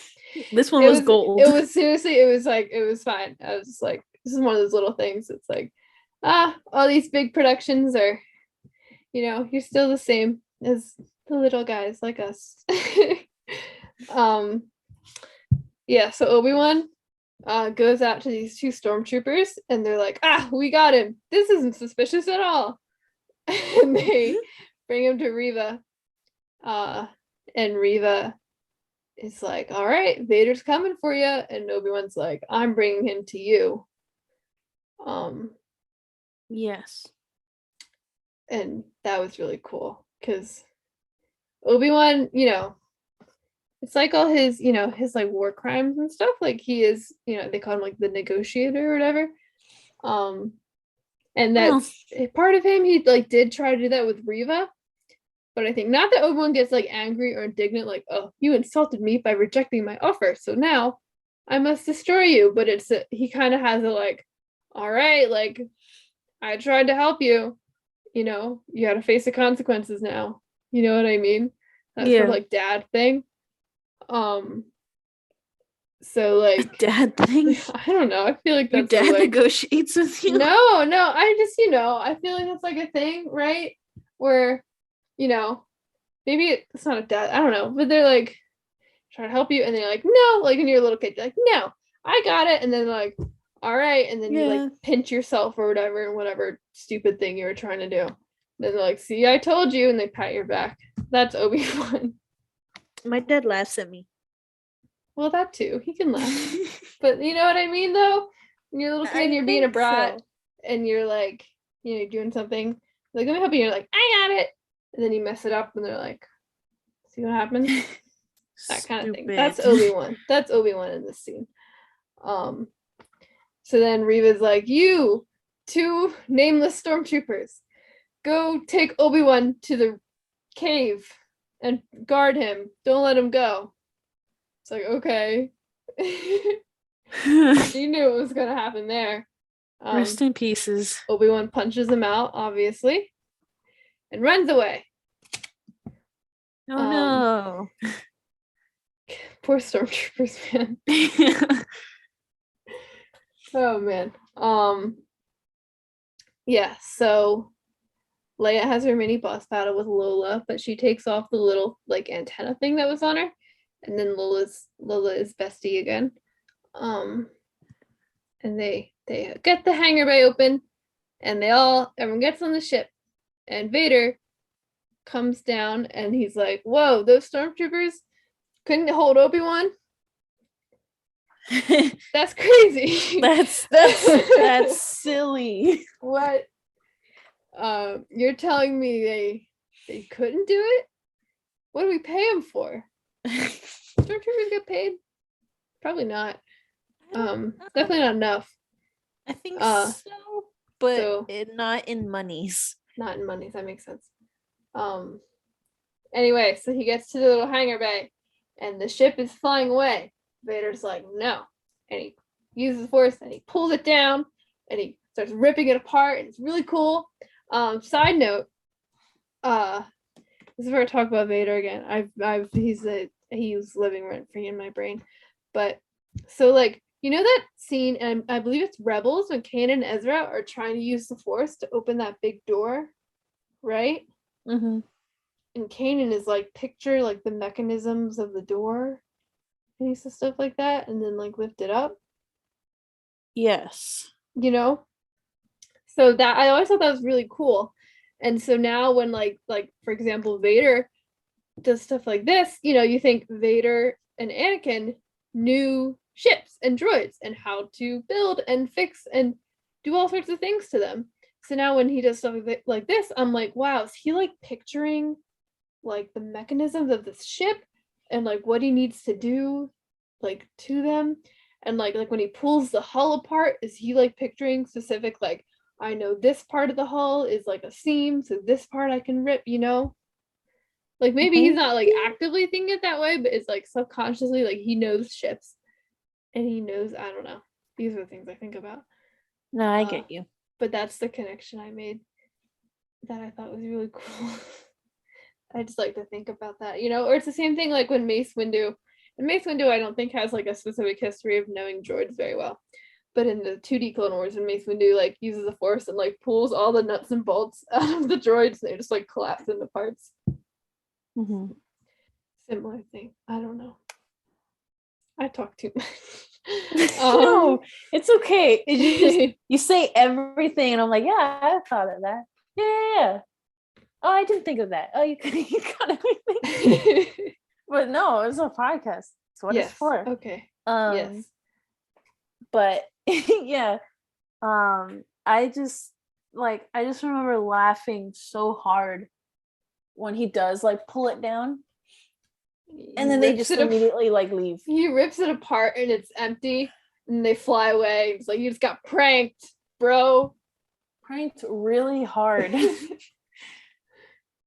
this one was gold. It was seriously, it was fine. I was just like, this is one of those little things. It's like, all these big productions are, you're still the same as the little guys like us. Yeah, so Obi-Wan goes out to these two stormtroopers, and they're like, we got him. This isn't suspicious at all. And they bring him to Reva. And Reva is like, all right, Vader's coming for you. And Obi-Wan's like, I'm bringing him to you. Yes. And that was really cool because Obi-Wan, it's like all his, his like war crimes and stuff. Like he is, they call him like the negotiator or whatever. And that's part of him. He like did try to do that with Reva. But I think not that Obi-Wan gets like angry or indignant, like, oh, you insulted me by rejecting my offer, so now I must destroy you. But he kind of has a like, all right, like I tried to help you, you got to face the consequences now. You know what I mean? That's sort of like dad thing. So like dad thing. I don't know. I feel like that's your dad negotiates with you. No. I just I feel like that's like a thing, right? Where maybe it's not a dad, I don't know, but they're like trying to help you, and they're like, no, like when you're a little kid, you're like, no, I got it, and then like, all right, and then you like pinch yourself or whatever, and whatever stupid thing you were trying to do. Then they're like, see, I told you, and they pat your back. That's Obi-Wan. My dad laughs at me. Well, that too, he can laugh. But you know what I mean, though? When you're a little kid and you're being a brat, and you're like, you're doing something, like, let me help you, and you're like, I got it. And then you mess it up, and they're like, see what happens? That kind of thing. That's Obi-Wan. That's Obi-Wan in this scene. So then Reva's like, you two nameless stormtroopers, go take Obi-Wan to the cave and guard him. Don't let him go. It's like, okay. She knew what was going to happen there. Rest in pieces. Obi-Wan punches him out, obviously, and runs away. Oh no. Poor stormtroopers, man. Oh man. Yeah, so Leia has her mini boss battle with Lola, but she takes off the little like antenna thing that was on her, and then Lola is bestie again. And they get the hangar bay open, and everyone gets on the ship, and Vader comes down, and he's like, whoa, those stormtroopers couldn't hold Obi-Wan? That's crazy. That's silly. What? You're telling me they couldn't do it? What do we pay them for? Stormtroopers get paid? Probably not. Definitely not enough. I think so, but not in monies. not in monies. That makes sense. Anyway, so he gets to the little hangar bay, and the ship is flying away. Vader's like, no, and he uses the Force, and he pulls it down, and he starts ripping it apart, and it's really cool. Side note, this is where I talk about Vader again. He's living rent free in my brain, but so like you know that scene, and I believe it's Rebels when Kanan and Ezra are trying to use the Force to open that big door, right? Mm-hmm. And Kanan is like picture like the mechanisms of the door and stuff like that, and then like lift it up. Yes. You know, so that I always thought that was really cool. And so now when like for example Vader does stuff like this, you know, you think Vader and Anakin knew ships and droids and how to build and fix and do all sorts of things to them. So now when he does stuff like this, I'm like, wow, is he like picturing like the mechanisms of this ship and like what he needs to do like to them? And like when he pulls the hull apart, is he like picturing specific like, I know this part of the hull is like a seam, so this part I can rip, you know? Like maybe he's not like actively thinking it that way, but it's like subconsciously like he knows ships and he knows, I don't know. These are the things I think about. No, I get you. But that's the connection I made that I thought was really cool. I just like to think about that, you know, or it's the same thing like when Mace Windu. And Mace Windu I don't think has like a specific history of knowing droids very well. But in the 2D Clone Wars, when Mace Windu like uses the Force and like pulls all the nuts and bolts out of the droids, they just like collapse into parts. Mm-hmm. Similar thing. I don't know. I talk too much. No, it's okay. It's just you say everything, and I'm like, yeah, I thought of that. Yeah. Oh, I didn't think of that. Oh, you got everything. But no, it's a podcast. That's what it's for. Okay. Yes. But yeah. I just remember laughing so hard when he does like pull it down. And then they just immediately like leave. He rips it apart and it's empty and they fly away. It's like you just got pranked, bro. Pranked really hard.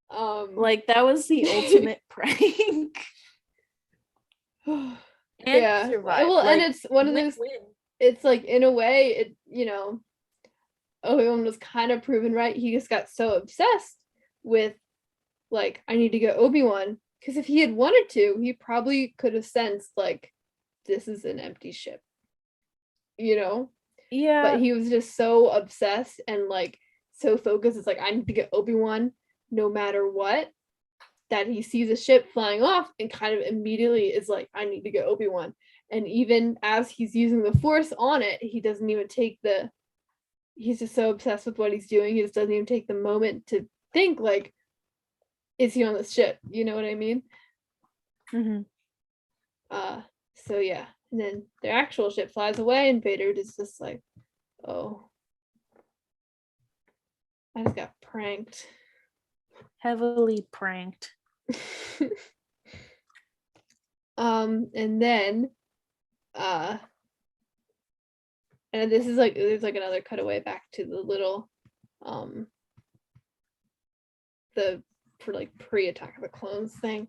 Like that was the ultimate prank. And yeah. Well, like, and it's one of those it's like in a way it, you know, Obi-Wan was kind of proven right. He just got so obsessed with like, I need to get Obi-Wan. Because if he had wanted to, he probably could have sensed like this is an empty ship. You know? Yeah. But he was just so obsessed and like so focused. It's like I need to get Obi-Wan no matter what, that he sees a ship flying off and kind of immediately is like, I need to get Obi-Wan. And even as he's using the Force on it, he doesn't even take he's just so obsessed with what he's doing, he just doesn't even take the moment to think like, is he on this ship? You know what I mean? Mm-hmm. So yeah, and then their actual ship flies away, and Vader is just like, "Oh, I just got pranked." Heavily pranked. And then, and this is like there's like another cutaway back to the little, the for like pre-Attack of the Clones thing,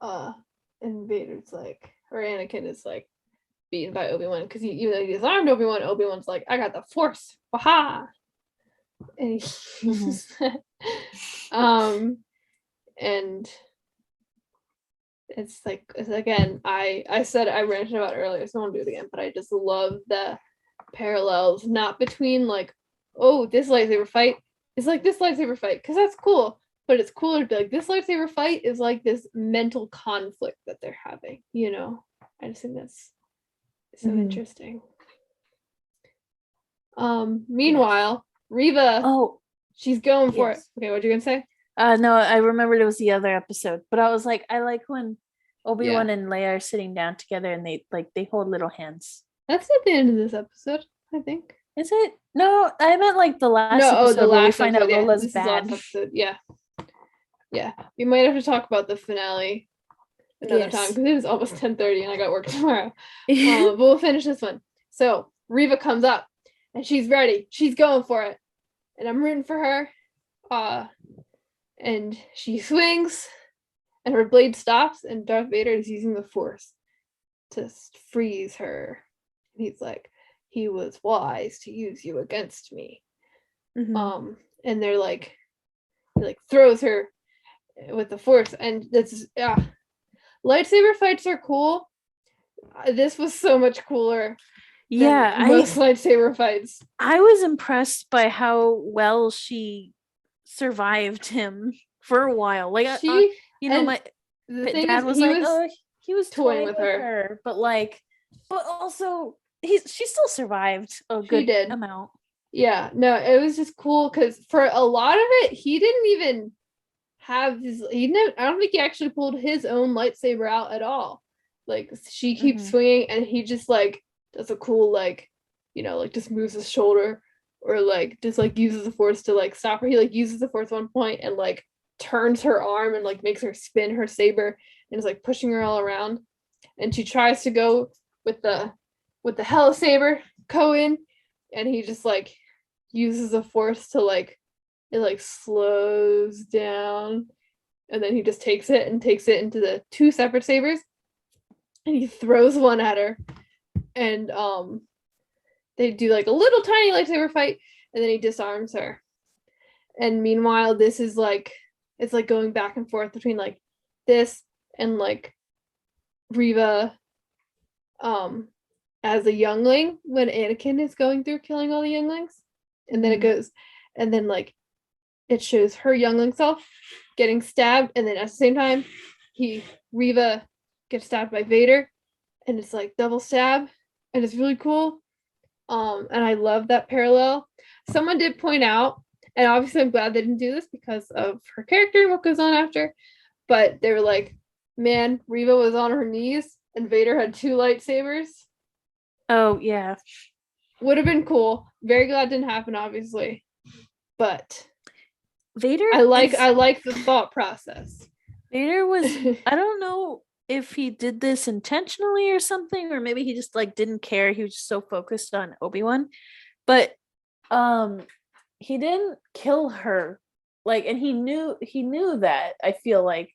and Vader's like, or Anakin is like beaten by Obi-Wan because even though he disarmed Obi-Wan, Obi-Wan's like, I got the Force, waha, and and it's like, again, I said I ranted about it earlier, so I won't do it again, but I just love the parallels, not between like, oh, this lightsaber fight is like this lightsaber fight, because that's cool. But it's cooler to be like, this lightsaber fight is like this mental conflict that they're having, you know? I just think that's so interesting. Meanwhile, Reva, she's going for it. Okay, what you gonna say? No, I remembered it was the other episode, but I was like, I like when Obi-Wan and Leia are sitting down together and they hold little hands. That's at the end of this episode, I think. Is it? No, I meant like the last episode the last where we find out Lola's bad. Yeah. Yeah. We might have to talk about the finale another time because it is almost 10:30 and I got work tomorrow. But we'll finish this one. So Reva comes up and she's ready. She's going for it. And I'm rooting for her. And she swings, and her blade stops, and Darth Vader is using the Force to freeze her. And he's like, he was wise to use you against me. Mhm. And they're like, he like throws her with the Force, and that's lightsaber fights are cool. This was so much cooler Yeah, than most lightsaber fights. I was impressed by how well she survived him for a while. Like, She you know, and my the thing dad is, was he like, was "Oh, he was toying toying with with her. her," but also she still survived a She good did. amount. Yeah, no, it was just cool because for a lot of it, he didn't even have his. I don't think he actually pulled his own lightsaber out at all. Like she keeps swinging, and he just like does a cool like, like just moves his shoulder, or like just like uses the Force to like stop her. He like uses the Force one point and like turns her arm and like makes her spin her saber and is like pushing her all around. And she tries to go with the hell saber Cohen, and he just like uses the Force to like it like slows down, and then he just takes it into the two separate sabers, and he throws one at her, and they do like a little tiny lightsaber fight, and then he disarms her. And meanwhile, this is like it's like going back and forth between like this and like Riva as a youngling when Anakin is going through killing all the younglings. And then it goes, and then like it shows her youngling self getting stabbed, and then at the same time, Riva gets stabbed by Vader, and it's like double stab, and it's really cool. And I love that parallel. Someone did point out, and obviously I'm glad they didn't do this because of her character and what goes on after, but they were like, man, Riva was on her knees and Vader had two lightsabers. Oh yeah. Would have been cool. Very glad didn't happen, obviously. But Vader I like the thought process. Vader was I don't know if he did this intentionally or something, or maybe he just like didn't care. He was just so focused on Obi-Wan. But he didn't kill her. Like, and he knew that, I feel like.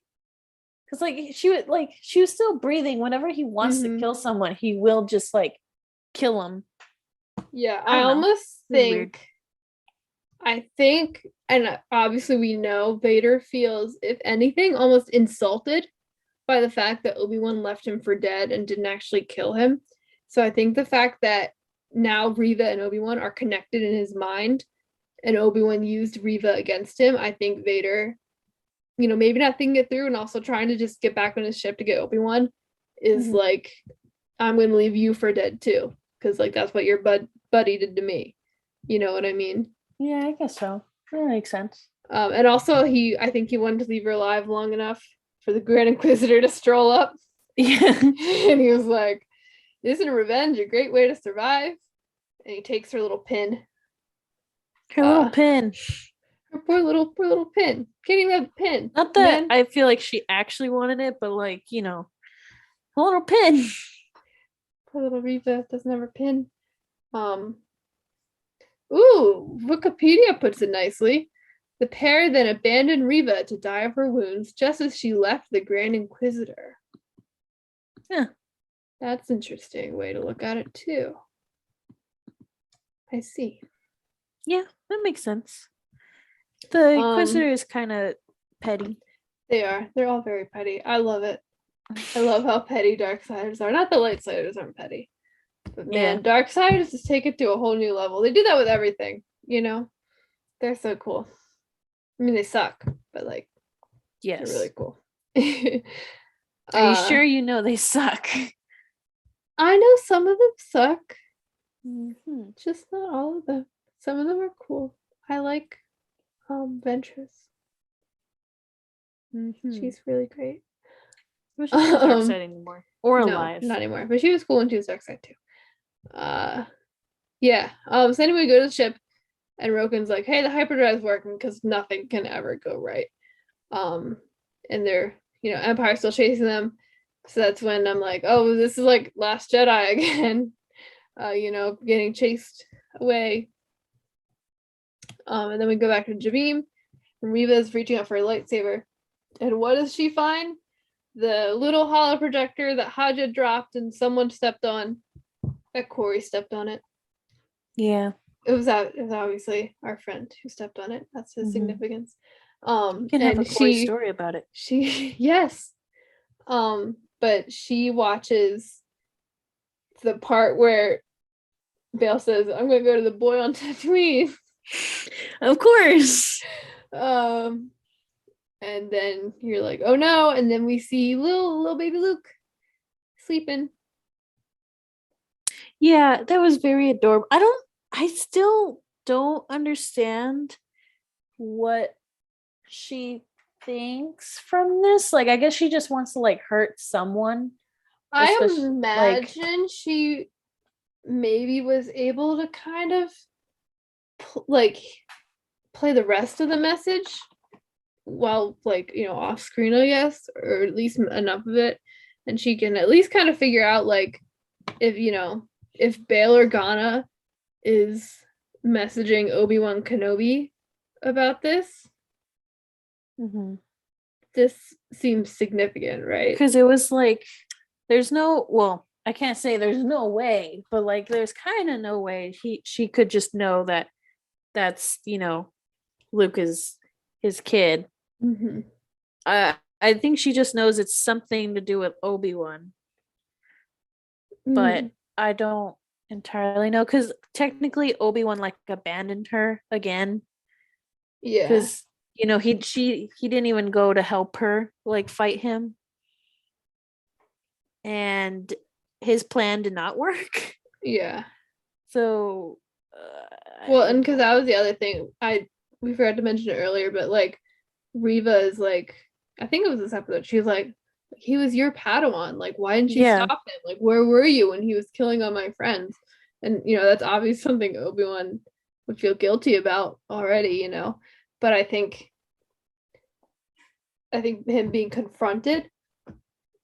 Because she was still breathing. Whenever he wants to kill someone, he will just like kill him. Yeah, I almost think and obviously we know Vader feels, if anything, almost insulted by the fact that Obi-Wan left him for dead and didn't actually kill him. So I think the fact that now Riva and Obi-Wan are connected in his mind, and Obi-Wan used Riva against him, I think Vader, maybe not thinking it through and also trying to just get back on his ship to get Obi-Wan, is like, I'm going to leave you for dead too, because like that's what your buddy did to me. You know what I mean? Yeah, I guess so. That makes sense. And also I think he wanted to leave her alive long enough for the Grand Inquisitor to stroll up. Yeah. And he was like, isn't revenge a great way to survive? And he takes her little pin. Her little pin. Her poor little pin. Can't even have a pin. Not that I feel like she actually wanted it, but like, a little pin. Poor little Riva doesn't have her pin. Ooh, Wikipedia puts it nicely. The pair then abandoned Riva to die of her wounds just as she left the Grand Inquisitor. Yeah. That's an interesting way to look at it, too. I see. Yeah, that makes sense. The Inquisitor is kind of petty. They are. They're all very petty. I love it. I love how petty Darksiders are. Not the Lightsiders aren't petty. But man, Darksiders just take it to a whole new level. They do that with everything, They're so cool. I mean, they suck, but like, yes, they're really cool. Are you sure you know they suck? I know some of them suck. Mm-hmm. Just not all of them. Some of them are cool. I like Ventress. Mm-hmm. She's really great. She's not Darkseid anymore. Or alive. No, not anymore. But she was cool when she was Darkseid too. Yeah. So anyway, we go to the ship, and Roken's like, "Hey, the hyperdrive's working because nothing can ever go right." And they're, Empire's still chasing them. So that's when I'm like, "Oh, this is like Last Jedi again." Getting chased away. And then we go back to Jabim, Reva's reaching out for a lightsaber. And what does she find? The little hollow projector that Haja dropped and someone stepped on. That Corey stepped on it. Yeah. It was obviously our friend who stepped on it. That's his significance. You can have a Corey story about it. Yes. But she watches the part where Bale says, "I'm gonna go to the boy on Tatooine." Of course. And then you're like, "Oh no!" And then we see little baby Luke sleeping. Yeah, that was very adorable. I still don't understand what she thinks from this. Like, I guess she just wants to like hurt someone. I Like, imagine she maybe was able to kind of like play the rest of the message while like, you know, off screen, I guess, or at least enough of it, and she can at least kind of figure out like if, you know, if Bail Organa is messaging Obi-Wan Kenobi about this. This seems significant, right? Because it was like, there's no, well, I can't say there's no way, but like there's kind of no way she could just know that that's, you know, Luke is his kid. I think she just knows it's something to do with Obi-Wan, but I don't entirely know, because technically Obi-Wan like abandoned her again. Yeah, because you know he didn't even go to help her like fight him, and his plan did not work. Yeah. So well, and because that was the other thing we forgot to mention it earlier, but like Reva is like, I think it was this episode, she was like, he was your Padawan, like why didn't you stop him, like where were you when he was killing all my friends? And you know, that's obviously something Obi-Wan would feel guilty about already, you know. But I think him being confronted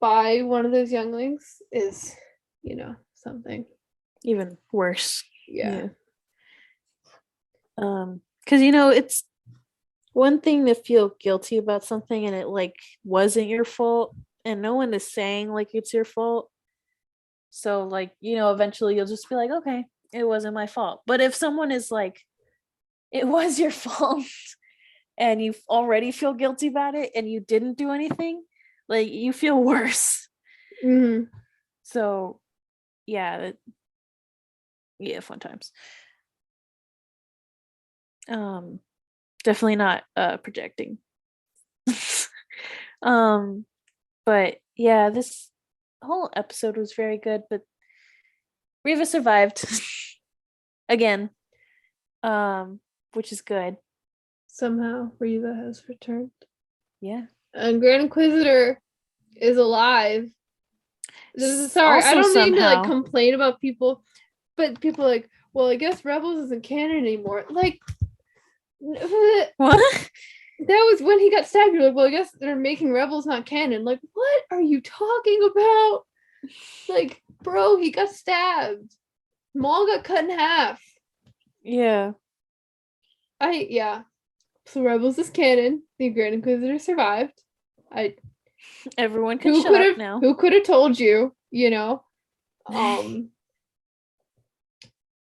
by one of those younglings is, you know, something even worse. Yeah. Because you know, it's one thing to feel guilty about something and it like wasn't your fault, and no one is saying like it's your fault. So like, you know, eventually you'll just be like, okay, it wasn't my fault. But if someone is like, it was your fault, and you already feel guilty about it and you didn't do anything, like you feel worse. So yeah, fun times. Definitely not projecting. But yeah, this whole episode was very good, but Reva survived again, which is good. Somehow Reva has returned. Yeah. And Grand Inquisitor is alive. Sorry, I don't mean to like complain about people, but people are like, well, I guess Rebels isn't canon anymore. Like, what? That was when he got stabbed. You're like, well, I guess they're making Rebels not canon. Like, what are you talking about? Like, bro, he got stabbed. Maul got cut in half. Yeah. So Rebels is canon. The Grand Inquisitor survived. Everyone can shut up now. Who could have told you? You know.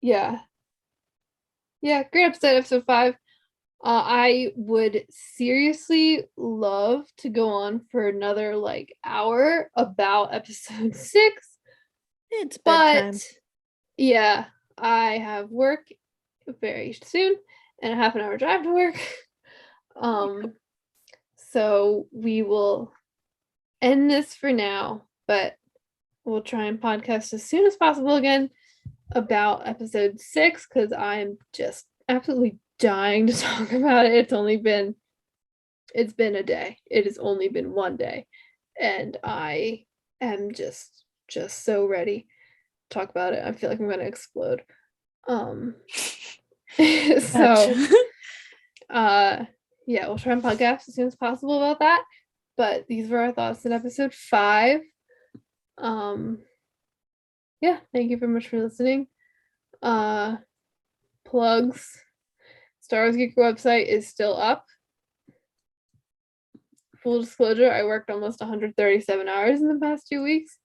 Yeah. Yeah. Great episode 5. I would seriously love to go on for another like hour about episode 6. It's bedtime. But yeah, I have work very soon and a half an hour drive to work. So we will end this for now, but we'll try and podcast as soon as possible again about episode 6, because I'm just absolutely dying to talk about it. It's been a day. It has only been one day, and I am just so ready to talk about it. I feel like I'm gonna explode. So yeah, we'll try and podcast as soon as possible about that. But these were our thoughts in episode 5. Yeah, thank you very much for listening. Plugs. Star Wars Geek website is still up. full disclosure, I worked almost 137 hours in the past 2 weeks.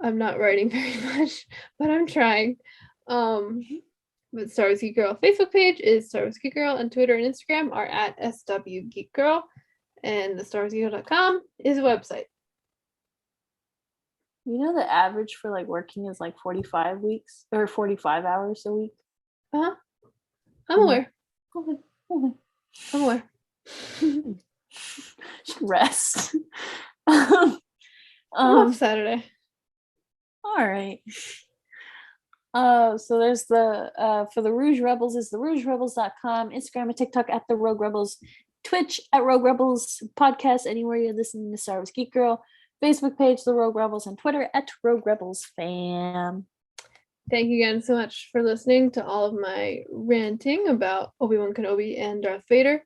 I'm not writing very much, but I'm trying. But Star Wars Geek Girl Facebook page is Star Wars Geek Girl, and Twitter and Instagram are at SW Geek Girl, and the StarWarsGeekGirl.com is a website. You know the average for like working is like 45 weeks or 45 hours a week. Uh-huh. I'm aware. Okay. Okay. I'm aware. Should rest. I'm off Saturday. All right. So there's the for the Rouge Rebels is the rougerebels.com, Instagram and TikTok at the Rogue Rebels, Twitch at Rogue Rebels, podcast anywhere you're listening to Star Wars Geek Girl, Facebook page the Rogue Rebels, and Twitter at Rogue Rebels Fam. Thank you again so much for listening to all of my ranting about Obi-Wan Kenobi and Darth Vader.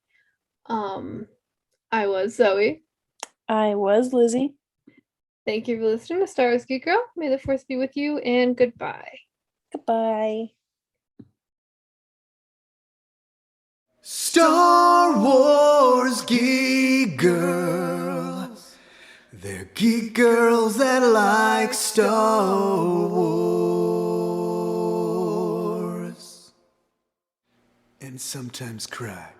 I was Zoe. I was Lizzie. Thank you for listening to Star Wars Geek Girl. May the Force be with you, and goodbye. Goodbye. Star Wars Geek Girls. They're geek girls that like Star Wars. And sometimes cry.